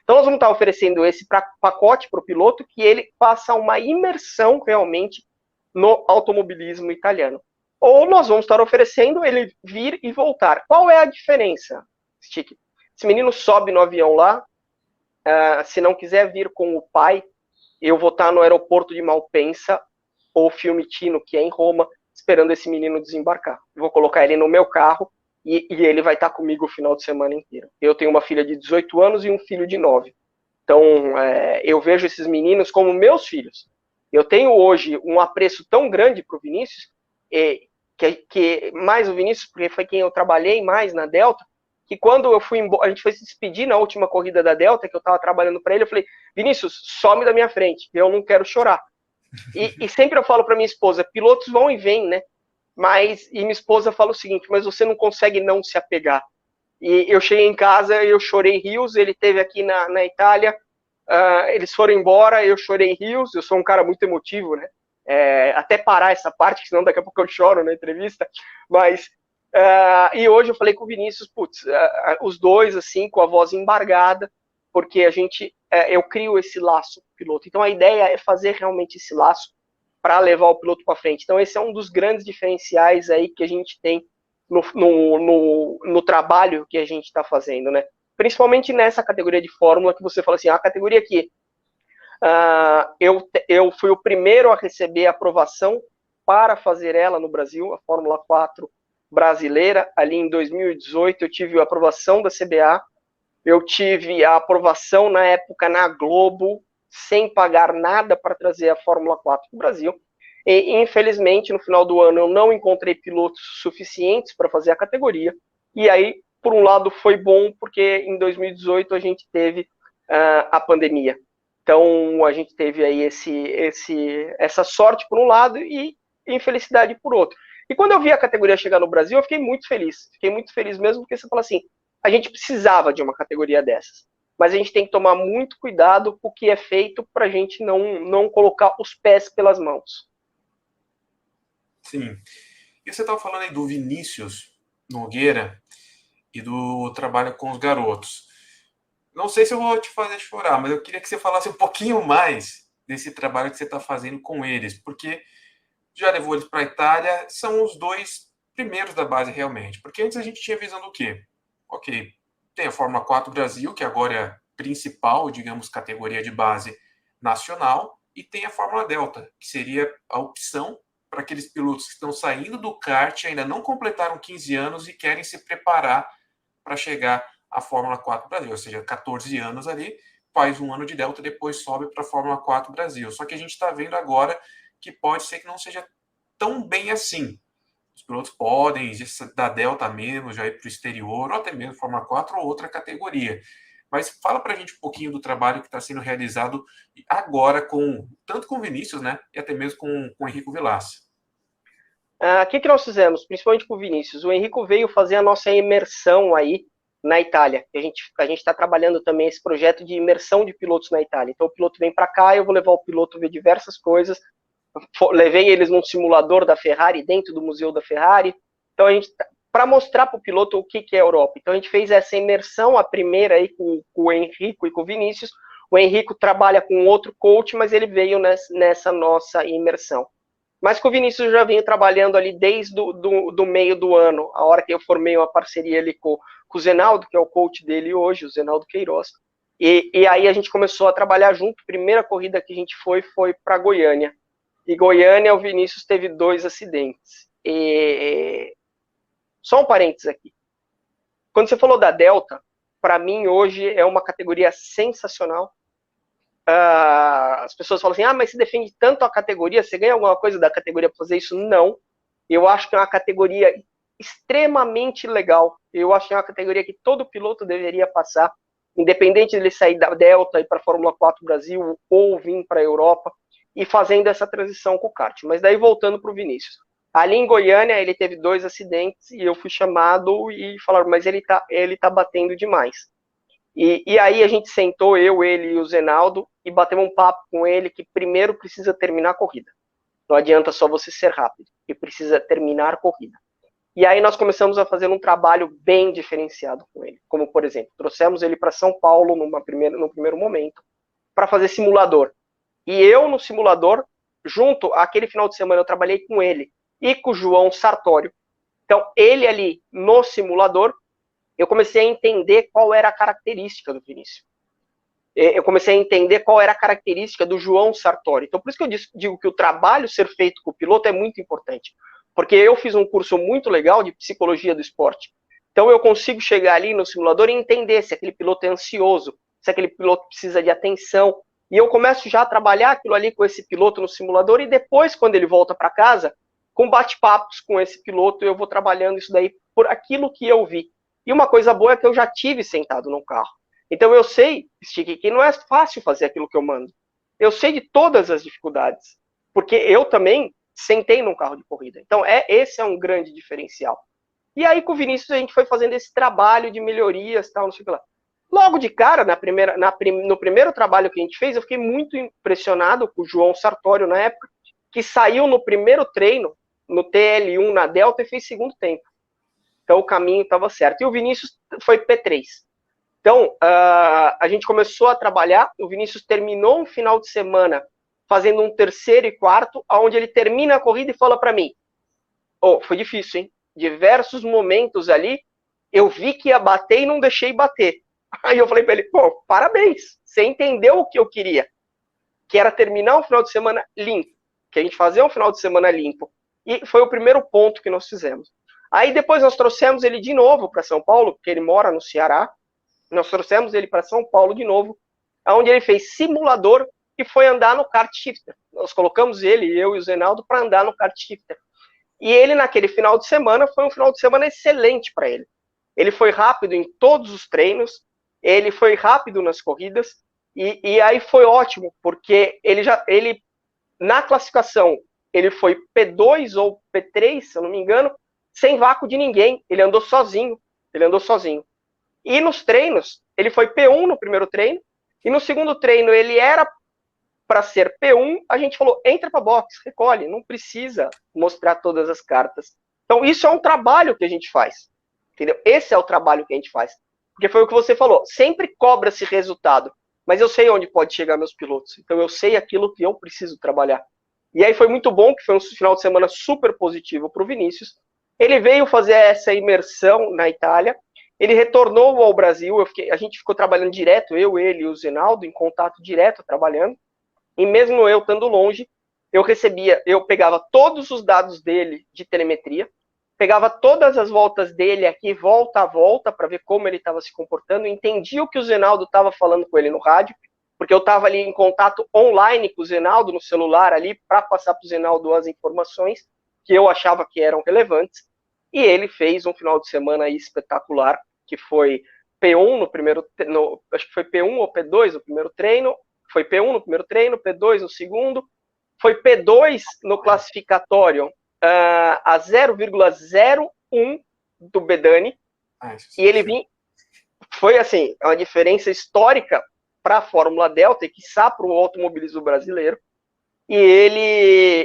Speaker 2: Então nós vamos estar oferecendo esse pacote para o piloto, que ele faça uma imersão realmente no automobilismo italiano. Ou nós vamos estar oferecendo ele vir e voltar. Qual é a diferença, Stick? Esse menino sobe no avião lá, se não quiser vir com o pai, eu vou estar no aeroporto de Malpensa, ou Fiumicino, que é em Roma, esperando esse menino desembarcar. Vou colocar ele no meu carro, e ele vai estar comigo o final de semana inteiro. Eu tenho uma filha de 18 anos e um filho de 9. Então, eu vejo esses meninos como meus filhos. Eu tenho hoje um apreço tão grande para o Vinícius, que mais o Vinícius, porque foi quem eu trabalhei mais na Delta, que quando eu fui embora, a gente foi se despedir na última corrida da Delta, que eu estava trabalhando para ele, eu falei, Vinícius, some da minha frente, eu não quero chorar. E sempre eu falo para minha esposa, pilotos vão e vêm, né? E minha esposa fala o seguinte, mas você não consegue não se apegar. E eu cheguei em casa, eu chorei rios, ele esteve aqui na Itália, eles foram embora, eu chorei rios, eu sou um cara muito emotivo, né? Até parar essa parte, senão daqui a pouco eu choro na entrevista, mas... e hoje eu falei com o Vinícius, os dois, assim, com a voz embargada, porque eu crio esse laço com o piloto. Então a ideia é fazer realmente esse laço para levar o piloto para frente. Então esse é um dos grandes diferenciais aí que a gente tem no trabalho que a gente está fazendo, né? Principalmente nessa categoria de Fórmula, que você fala assim, a categoria que eu fui o primeiro a receber a aprovação para fazer ela no Brasil, a Fórmula 4 brasileira, ali em 2018 eu tive a aprovação da CBA, eu tive a aprovação na época na Globo, sem pagar nada para trazer a Fórmula 4 para o Brasil, e infelizmente no final do ano eu não encontrei pilotos suficientes para fazer a categoria, e aí por um lado foi bom, porque em 2018 a gente teve a pandemia, então a gente teve aí essa sorte por um lado e infelicidade por outro. E quando eu vi a categoria chegar no Brasil, eu fiquei muito feliz mesmo, porque você fala assim, a gente precisava de uma categoria dessas, mas a gente tem que tomar muito cuidado com o que é feito para a gente não colocar os pés pelas mãos.
Speaker 1: Sim. E você estava falando aí do Vinícius Nogueira e do trabalho com os garotos. Não sei se eu vou te fazer chorar, mas eu queria que você falasse um pouquinho mais desse trabalho que você está fazendo com eles, porque já levou eles para a Itália, são os dois primeiros da base realmente. Porque antes a gente tinha visão do quê? Ok, tem a Fórmula 4 Brasil, que agora é a principal, digamos, categoria de base nacional, e tem a Fórmula Delta, que seria a opção para aqueles pilotos que estão saindo do kart, ainda não completaram 15 anos e querem se preparar para chegar à Fórmula 4 Brasil, ou seja, 14 anos ali, faz um ano de Delta, depois sobe para a Fórmula 4 Brasil. Só que a gente está vendo agora que pode ser que não seja tão bem assim. Os pilotos podem, da Delta mesmo, já ir para o exterior, ou até mesmo Fórmula 4 ou outra categoria. Mas fala para a gente um pouquinho do trabalho que está sendo realizado agora, tanto com o Vinícius, né, e até mesmo com o Henrico Vilaça.
Speaker 2: O que nós fizemos, principalmente com o Vinícius? O Henrico veio fazer a nossa imersão aí na Itália. A gente está trabalhando também esse projeto de imersão de pilotos na Itália. Então o piloto vem para cá, eu vou levar o piloto a ver diversas coisas. Levei eles num simulador da Ferrari, dentro do museu da Ferrari. Então para mostrar para o piloto o que é a Europa. Então a gente fez essa imersão, a primeira aí com o Henrico e com o Vinícius. O Henrico trabalha com outro coach, mas ele veio nessa nossa imersão. Mas com o Vinícius eu já venho trabalhando ali desde do meio do ano, a hora que eu formei uma parceria ali com o Zenaldo, que é o coach dele hoje, o Zenaldo Queiroz. E aí a gente começou a trabalhar junto. A primeira corrida que a gente foi para Goiânia. E Goiânia, o Vinícius teve 2 acidentes. Só um parênteses aqui. Quando você falou da Delta, para mim, hoje é uma categoria sensacional. As pessoas falam assim, mas você defende tanto a categoria, você ganha alguma coisa da categoria para fazer isso? Não. Eu acho que é uma categoria extremamente legal. Eu acho que é uma categoria que todo piloto deveria passar, independente de ele sair da Delta e ir para a Fórmula 4 Brasil ou vir para a Europa, e fazendo essa transição com o kart. Mas daí, voltando para o Vinícius. Ali em Goiânia, ele teve 2 acidentes e eu fui chamado e falaram, mas ele tá batendo demais. E aí a gente sentou, eu, ele e o Zenaldo, e batemos um papo com ele que primeiro precisa terminar a corrida. Não adianta só você ser rápido, que precisa terminar a corrida. E aí nós começamos a fazer um trabalho bem diferenciado com ele. Como, por exemplo, trouxemos ele para São Paulo no primeiro momento, para fazer simulador. E eu, no simulador, junto, aquele final de semana eu trabalhei com ele e com o João Sartório. Então, ele ali no simulador, eu comecei a entender qual era a característica do Vinícius. Eu comecei a entender qual era a característica do João Sartori. Então, por isso que eu digo que o trabalho ser feito com o piloto é muito importante. Porque eu fiz um curso muito legal de psicologia do esporte. Então, eu consigo chegar ali no simulador e entender se aquele piloto é ansioso, se aquele piloto precisa de atenção. E eu começo já a trabalhar aquilo ali com esse piloto no simulador e depois, quando ele volta para casa, com bate-papos com esse piloto, eu vou trabalhando isso daí por aquilo que eu vi. E uma coisa boa é que eu já tive sentado num carro. Então eu sei, Stick, que não é fácil fazer aquilo que eu mando. Eu sei de todas as dificuldades, porque eu também sentei num carro de corrida. Então esse é um grande diferencial. E aí com o Vinícius a gente foi fazendo esse trabalho de melhorias, tal, não sei o que lá. Logo de cara, no primeiro trabalho que a gente fez, eu fiquei muito impressionado com o João Sartório na época, que saiu no primeiro treino, no TL1 na Delta, e fez segundo tempo. Então o caminho estava certo. E o Vinícius foi P3. Então, a gente começou a trabalhar, o Vinícius terminou um final de semana fazendo um terceiro e quarto, onde ele termina a corrida e fala para mim, foi difícil, hein? Diversos momentos ali, eu vi que ia bater e não deixei bater. Aí eu falei para ele, parabéns, você entendeu o que eu queria, que era terminar um final de semana limpo, que a gente fazia um final de semana limpo. E foi o primeiro ponto que nós fizemos. Aí depois nós trouxemos ele de novo para São Paulo, porque ele mora no Ceará. Nós trouxemos ele para São Paulo de novo, onde ele fez simulador e foi andar no kart shifter. Nós colocamos ele, eu e o Zenaldo, para andar no kart shifter. E ele, naquele final de semana, foi um final de semana excelente para ele. Ele foi rápido em todos os treinos, ele foi rápido nas corridas, e aí foi ótimo, porque ele na classificação, ele foi P2 ou P3, se eu não me engano, sem vácuo de ninguém. Ele andou sozinho. E nos treinos, ele foi P1 no primeiro treino, e no segundo treino ele era para ser P1, a gente falou, entra para box, recolhe, não precisa mostrar todas as cartas. Então isso é um trabalho que a gente faz, entendeu? Esse é o trabalho que a gente faz. Porque foi o que você falou, sempre cobra-se resultado, mas eu sei onde pode chegar meus pilotos, então eu sei aquilo que eu preciso trabalhar. E aí foi muito bom, que foi um final de semana super positivo para o Vinícius. Ele veio fazer essa imersão na Itália, ele retornou ao Brasil, a gente ficou trabalhando direto, ele e o Zenaldo, em contato direto, trabalhando, e mesmo eu estando longe, eu pegava todos os dados dele de telemetria, pegava todas as voltas dele aqui, volta a volta, para ver como ele estava se comportando, entendia o que o Zenaldo estava falando com ele no rádio, porque eu estava ali em contato online com o Zenaldo, no celular ali, para passar para o Zenaldo as informações que eu achava que eram relevantes. E ele fez um final de semana aí espetacular, que foi P1 acho que foi P1 ou P2 no primeiro treino, foi P1 no primeiro treino, P2 no segundo, foi P2 no classificatório a 0,01 do Bedani, e ele vinha, foi assim, uma diferença histórica para a Fórmula Delta e quiçá para o automobilismo brasileiro. E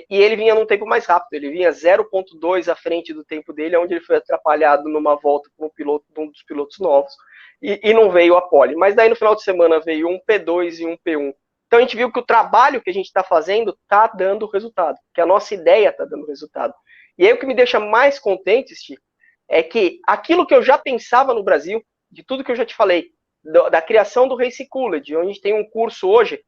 Speaker 2: ele vinha num tempo mais rápido, ele vinha 0,2 à frente do tempo dele, onde ele foi atrapalhado numa volta por um dos pilotos novos, e não veio a pole. Mas daí no final de semana veio um P2 e um P1. Então a gente viu que o trabalho que a gente está fazendo está dando resultado, que a nossa ideia está dando resultado. E aí o que me deixa mais contente, Steve, é que aquilo que eu já pensava no Brasil, de tudo que eu já te falei, da criação do Race Cooled, onde a gente tem um curso hoje.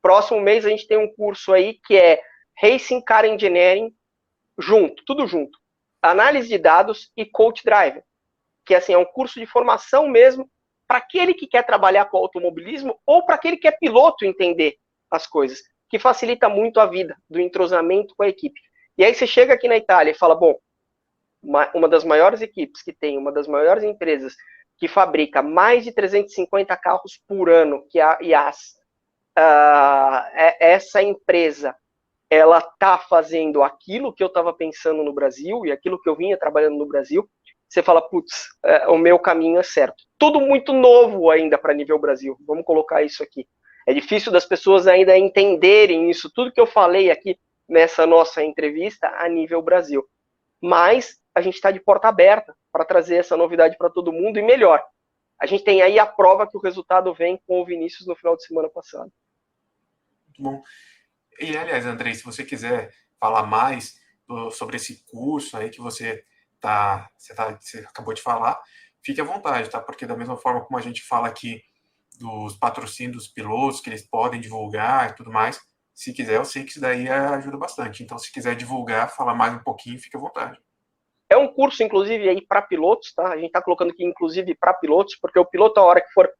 Speaker 2: Próximo mês a gente tem um curso aí que é Racing Car Engineering, tudo junto. Análise de dados e Coach Driver, que assim, é um curso de formação mesmo para aquele que quer trabalhar com automobilismo ou para aquele que é piloto entender as coisas, que facilita muito a vida do entrosamento com a equipe. E aí você chega aqui na Itália e fala, bom, uma das maiores equipes que tem, uma das maiores empresas que fabrica mais de 350 carros por ano, que é a IAS, essa empresa, ela está fazendo aquilo que eu estava pensando no Brasil e aquilo que eu vinha trabalhando no Brasil, você fala, putz, o meu caminho é certo. Tudo muito novo ainda para nível Brasil, vamos colocar isso aqui. É difícil das pessoas ainda entenderem isso, tudo que eu falei aqui nessa nossa entrevista a nível Brasil. Mas a gente está de porta aberta para trazer essa novidade para todo mundo e melhor. A gente tem aí a prova que o resultado vem com o Vinícius no final de semana passado.
Speaker 1: Muito bom. E, aliás, Andrei, se você quiser falar mais sobre esse curso aí que você acabou de falar, fique à vontade, tá? Porque da mesma forma como a gente fala aqui dos patrocínios dos pilotos, que eles podem divulgar e tudo mais, se quiser, eu sei que isso daí ajuda bastante. Então, se quiser divulgar, falar mais um pouquinho, fique à vontade.
Speaker 2: É um curso, inclusive, aí para pilotos, tá? A gente está colocando aqui, inclusive, para pilotos, porque o piloto, a hora que for...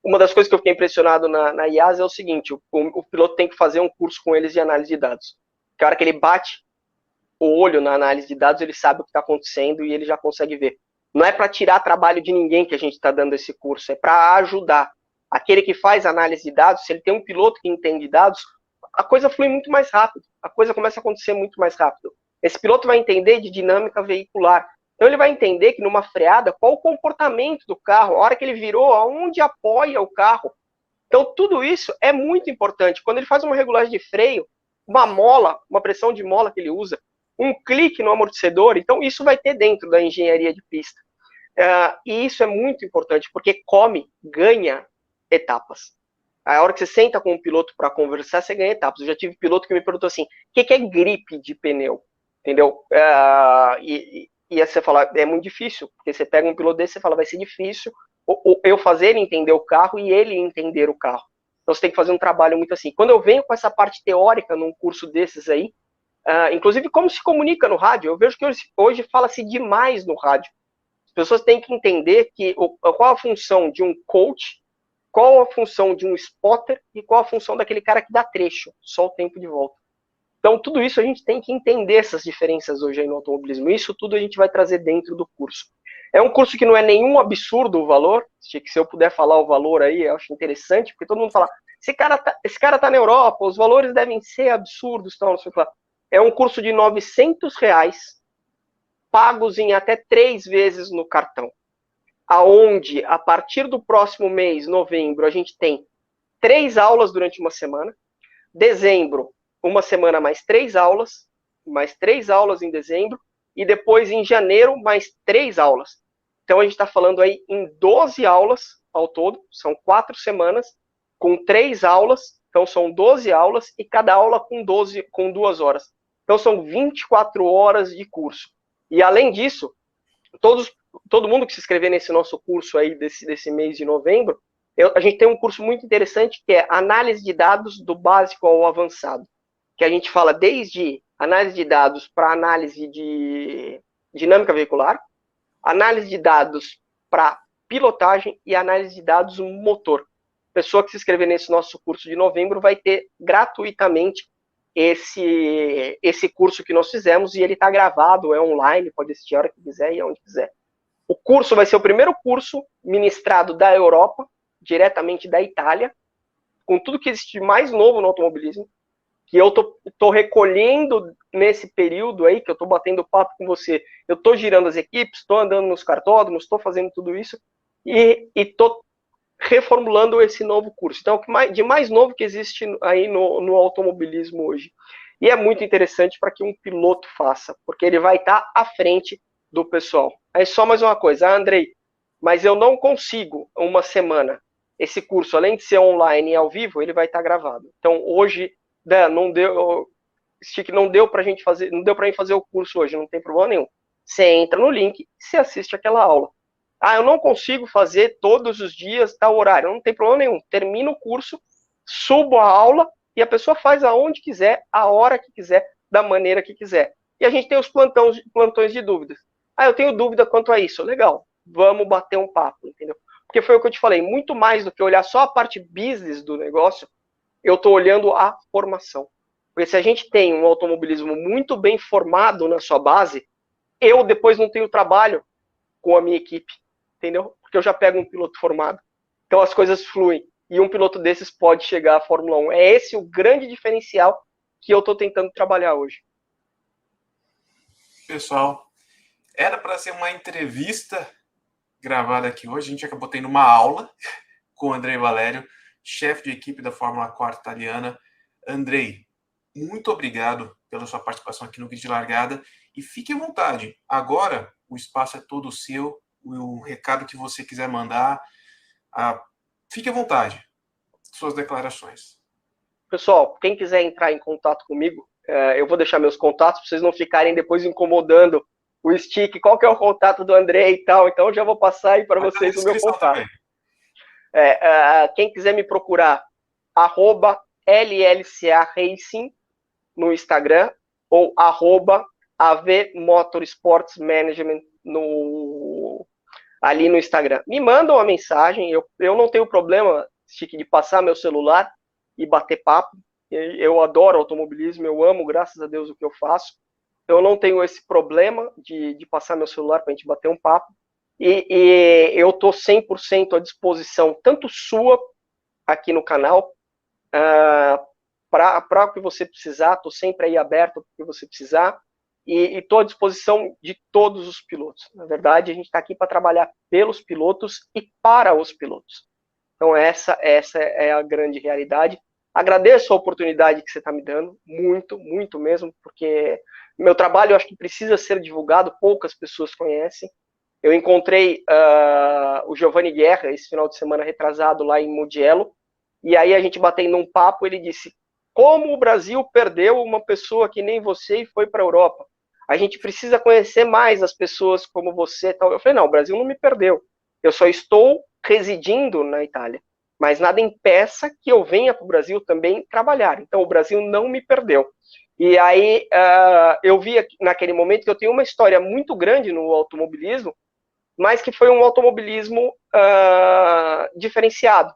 Speaker 2: Uma das coisas que eu fiquei impressionado na IAS é o seguinte, o piloto tem que fazer um curso com eles de análise de dados. Que a hora que ele bate o olho na análise de dados, ele sabe o que está acontecendo e ele já consegue ver. Não é para tirar trabalho de ninguém que a gente está dando esse curso, é para ajudar. Aquele que faz análise de dados, se ele tem um piloto que entende dados, a coisa flui muito mais rápido, a coisa começa a acontecer muito mais rápido. Esse piloto vai entender de dinâmica veicular. Então ele vai entender que numa freada, qual o comportamento do carro, a hora que ele virou, aonde apoia o carro. Então tudo isso é muito importante. Quando ele faz uma regulagem de freio, uma mola, uma pressão de mola que ele usa, um clique no amortecedor, então isso vai ter dentro da engenharia de pista. E isso é muito importante, porque ganha etapas. A hora que você senta com um piloto para conversar, você ganha etapas. Eu já tive piloto que me perguntou assim, o que é gripe de pneu? Entendeu? E aí você fala, é muito difícil, porque você pega um piloto desse, você fala, vai ser difícil eu fazer ele entender o carro e ele entender o carro. Então você tem que fazer um trabalho muito assim. Quando eu venho com essa parte teórica num curso desses aí, inclusive como se comunica no rádio, eu vejo que hoje fala-se demais no rádio. As pessoas têm que entender qual a função de um coach, qual a função de um spotter e qual a função daquele cara que dá trecho, só o tempo de volta. Então, tudo isso a gente tem que entender essas diferenças hoje aí no automobilismo. Isso tudo a gente vai trazer dentro do curso. É um curso que não é nenhum absurdo o valor. Se eu puder falar o valor aí, eu acho interessante, porque todo mundo fala, esse cara tá na Europa, os valores devem ser absurdos. Então, é um curso de R$900, pagos em até 3 vezes no cartão. Aonde, a partir do próximo mês, novembro, a gente tem 3 aulas durante uma semana. Dezembro, uma semana mais 3 aulas em dezembro, e depois em janeiro, mais 3 aulas. Então a gente está falando aí em 12 aulas ao todo, são 4 semanas, com 3 aulas, então são 12 aulas, e cada aula com 2 horas. Então são 24 horas de curso. E além disso, todo mundo que se inscrever nesse nosso curso aí, desse mês de novembro, a gente tem um curso muito interessante, que é análise de dados do básico ao avançado. Que a gente fala desde análise de dados para análise de dinâmica veicular, análise de dados para pilotagem e análise de dados motor. Pessoa que se inscrever nesse nosso curso de novembro vai ter gratuitamente esse curso que nós fizemos, e ele está gravado, é online, pode assistir a hora que quiser e aonde quiser. O curso vai ser o primeiro curso ministrado da Europa, diretamente da Itália, com tudo que existe de mais novo no automobilismo, que eu tô recolhendo nesse período aí, que eu tô batendo papo com você, eu tô girando as equipes, estou andando nos cartódromos, estou fazendo tudo isso, e tô reformulando esse novo curso. Então, o de mais novo que existe aí no automobilismo hoje. E é muito interessante para que um piloto faça, porque ele vai estar à frente do pessoal. Aí só mais uma coisa, Andrei, mas eu não consigo uma semana. Esse curso, além de ser online e ao vivo, ele vai estar gravado. Então, hoje, não deu, Stick, não deu pra gente fazer, não deu pra mim fazer o curso hoje, não tem problema nenhum. Você entra no link e você assiste aquela aula. Eu não consigo fazer todos os dias tal horário, não tem problema nenhum. Termina o curso, subo a aula e a pessoa faz aonde quiser, a hora que quiser, da maneira que quiser. E a gente tem os plantões de dúvidas. Eu tenho dúvida quanto a isso. Legal, vamos bater um papo, entendeu? porque foi o que eu te falei, muito mais do que olhar só a parte business do negócio, eu estou olhando a formação. Porque se a gente tem um automobilismo muito bem formado na sua base, eu depois não tenho trabalho com a minha equipe, entendeu? Porque eu já pego um piloto formado. Então as coisas fluem. E um piloto desses pode chegar à Fórmula 1. É esse o grande diferencial que eu estou tentando trabalhar hoje.
Speaker 1: Pessoal, era para ser uma entrevista gravada aqui hoje. A gente acabou tendo uma aula com o Andrei Valério, chefe de equipe da Fórmula 4 italiana. Andrei, muito obrigado pela sua participação aqui no Grid de Largada e fique à vontade. Agora o espaço é todo seu, o recado que você quiser mandar, fique à vontade. Suas declarações.
Speaker 2: Pessoal, quem quiser entrar em contato comigo, eu vou deixar meus contatos para vocês não ficarem depois incomodando o stick, qual que é o contato do André e tal, então eu já vou passar aí para vocês o meu contato. Quem quiser me procurar, @LLCA Racing no Instagram ou @AV Motorsports Management ali no Instagram. Me mandam uma mensagem, eu não tenho problema, Stick, de passar meu celular e bater papo. Eu adoro automobilismo, eu amo, graças a Deus, o que eu faço. Eu não tenho esse problema de passar meu celular para a gente bater um papo. E eu estou 100% à disposição, tanto sua aqui no canal, para o que você precisar, estou sempre aí aberto para o que você precisar, e estou à disposição de todos os pilotos. Na verdade, a gente está aqui para trabalhar pelos pilotos e para os pilotos. Então, essa é a grande realidade. Agradeço a oportunidade que você está me dando, muito, muito mesmo, porque meu trabalho eu acho que precisa ser divulgado, poucas pessoas conhecem. Eu encontrei o Giovanni Guerra esse final de semana retrasado lá em Mugello, e aí a gente batendo um papo, ele disse: como o Brasil perdeu uma pessoa que nem você e foi para a Europa? A gente precisa conhecer mais as pessoas como você. Tal. Eu falei: não, o Brasil não me perdeu. Eu só estou residindo na Itália. Mas nada impeça que eu venha para o Brasil também trabalhar. Então o Brasil não me perdeu. E aí eu vi naquele momento que eu tenho uma história muito grande no automobilismo, mas que foi um automobilismo diferenciado.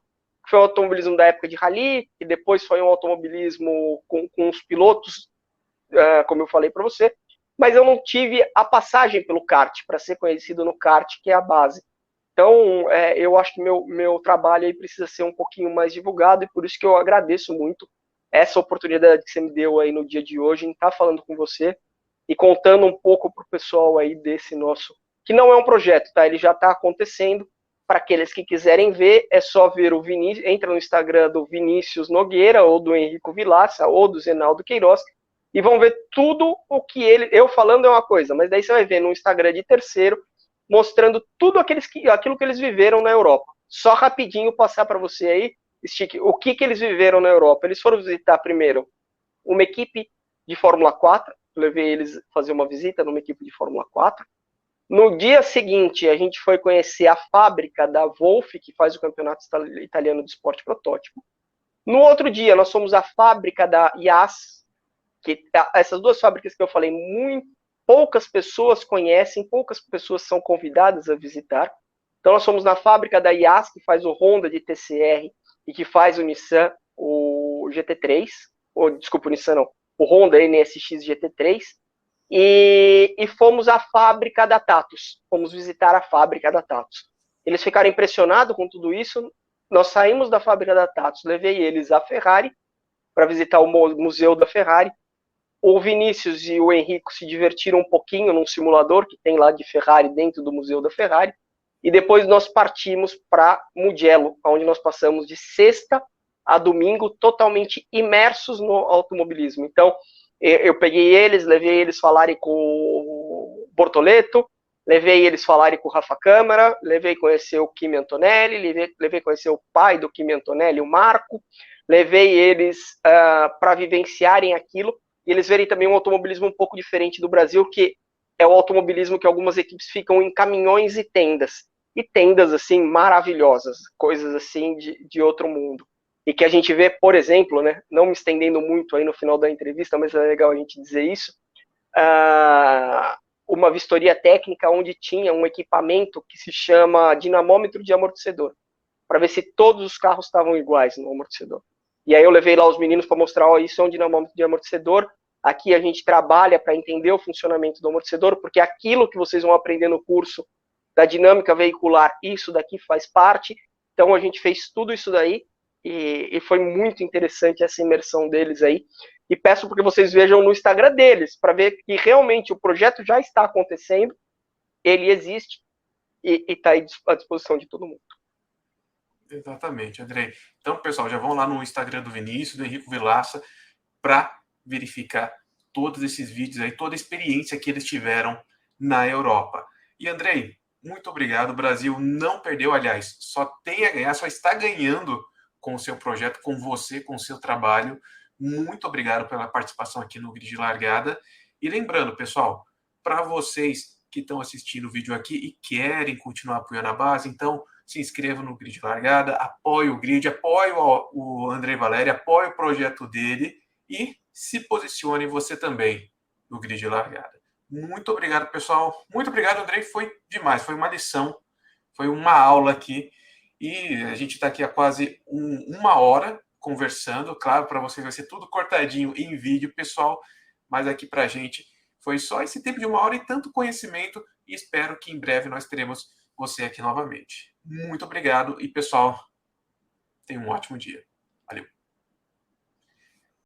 Speaker 2: Foi um automobilismo da época de rally, e depois foi um automobilismo com os pilotos, como eu falei para você, mas eu não tive a passagem pelo kart, para ser conhecido no kart, que é a base. Então, eu acho que meu trabalho aí precisa ser um pouquinho mais divulgado, e por isso que eu agradeço muito essa oportunidade que você me deu aí no dia de hoje, em estar falando com você e contando um pouco para o pessoal aí desse nosso, que não é um projeto, tá? Ele já está acontecendo. Para aqueles que quiserem ver, é só ver o Vinícius, entra no Instagram do Vinícius Nogueira, ou do Henrico Vilaça, ou do Zenaldo Queiroz, e vão ver tudo o que eu falando é uma coisa, mas daí você vai ver no Instagram de terceiro, mostrando tudo aquilo que eles viveram na Europa. Só rapidinho passar para você aí, Stick, o que eles viveram na Europa. Eles foram visitar primeiro uma equipe de Fórmula 4, levei eles fazer uma visita numa equipe de Fórmula 4. No dia seguinte, a gente foi conhecer a fábrica da Wolf, que faz o campeonato italiano de esporte protótipo. No outro dia, nós fomos à fábrica da IAS, que essas duas fábricas que eu falei, poucas pessoas conhecem, poucas pessoas são convidadas a visitar. Então, nós fomos na fábrica da IAS, que faz o Honda de TCR e que faz o Nissan, o GT3, desculpa, o Nissan não, o Honda NSX GT3, e fomos à fábrica da Tatus, fomos visitar a fábrica da Tatus. Eles ficaram impressionados com tudo isso. Nós saímos da fábrica da Tatus, levei eles à Ferrari para visitar o museu da Ferrari. O Vinícius e o Henrico se divertiram um pouquinho num simulador que tem lá de Ferrari dentro do museu da Ferrari, e depois nós partimos para Mugello, onde nós passamos de sexta a domingo totalmente imersos no automobilismo. Então, eu peguei eles, levei eles falarem com o Bortoleto, levei eles falarem com o Rafa Câmara, levei conhecer o Kimi Antonelli, levei conhecer o pai do Kimi Antonelli, o Marco, levei eles para vivenciarem aquilo, e eles verem também um automobilismo um pouco diferente do Brasil, que é o automobilismo que algumas equipes ficam em caminhões e tendas assim maravilhosas, coisas assim de outro mundo. E que a gente vê, por exemplo, né, não me estendendo muito aí no final da entrevista, mas é legal a gente dizer isso, uma vistoria técnica onde tinha um equipamento que se chama dinamômetro de amortecedor, para ver se todos os carros estavam iguais no amortecedor. E aí eu levei lá os meninos para mostrar, ó, isso é um dinamômetro de amortecedor, aqui a gente trabalha para entender o funcionamento do amortecedor, porque aquilo que vocês vão aprender no curso da dinâmica veicular, isso daqui faz parte. Então a gente fez tudo isso daí, e foi muito interessante essa imersão deles aí. E peço porque vocês vejam no Instagram deles, para ver que realmente o projeto já está acontecendo, ele existe, e está à disposição de todo mundo.
Speaker 1: Exatamente, Andrei. Então, pessoal, já vão lá no Instagram do Vinícius, do Henrico Vilaça, para verificar todos esses vídeos aí, toda a experiência que eles tiveram na Europa. E, Andrei, muito obrigado. O Brasil não perdeu, aliás, só tem a ganhar, só está ganhando com o seu projeto, com você, com o seu trabalho. Muito obrigado pela participação aqui no Grid Largada. E lembrando, pessoal, para vocês que estão assistindo o vídeo aqui e querem continuar apoiando a base, então se inscreva no Grid Largada, apoie o Grid, apoie o Andrei Valério, apoie o projeto dele e se posicione você também no Grid Largada. Muito obrigado, pessoal. Muito obrigado, Andrei. Foi demais, foi uma lição, foi uma aula aqui. E a gente está aqui há quase uma hora conversando. Claro, para vocês vai ser tudo cortadinho em vídeo, pessoal. Mas aqui para a gente foi só esse tempo de uma hora e tanto conhecimento. E espero que em breve nós teremos você aqui novamente. Muito obrigado e, pessoal, tenha um ótimo dia.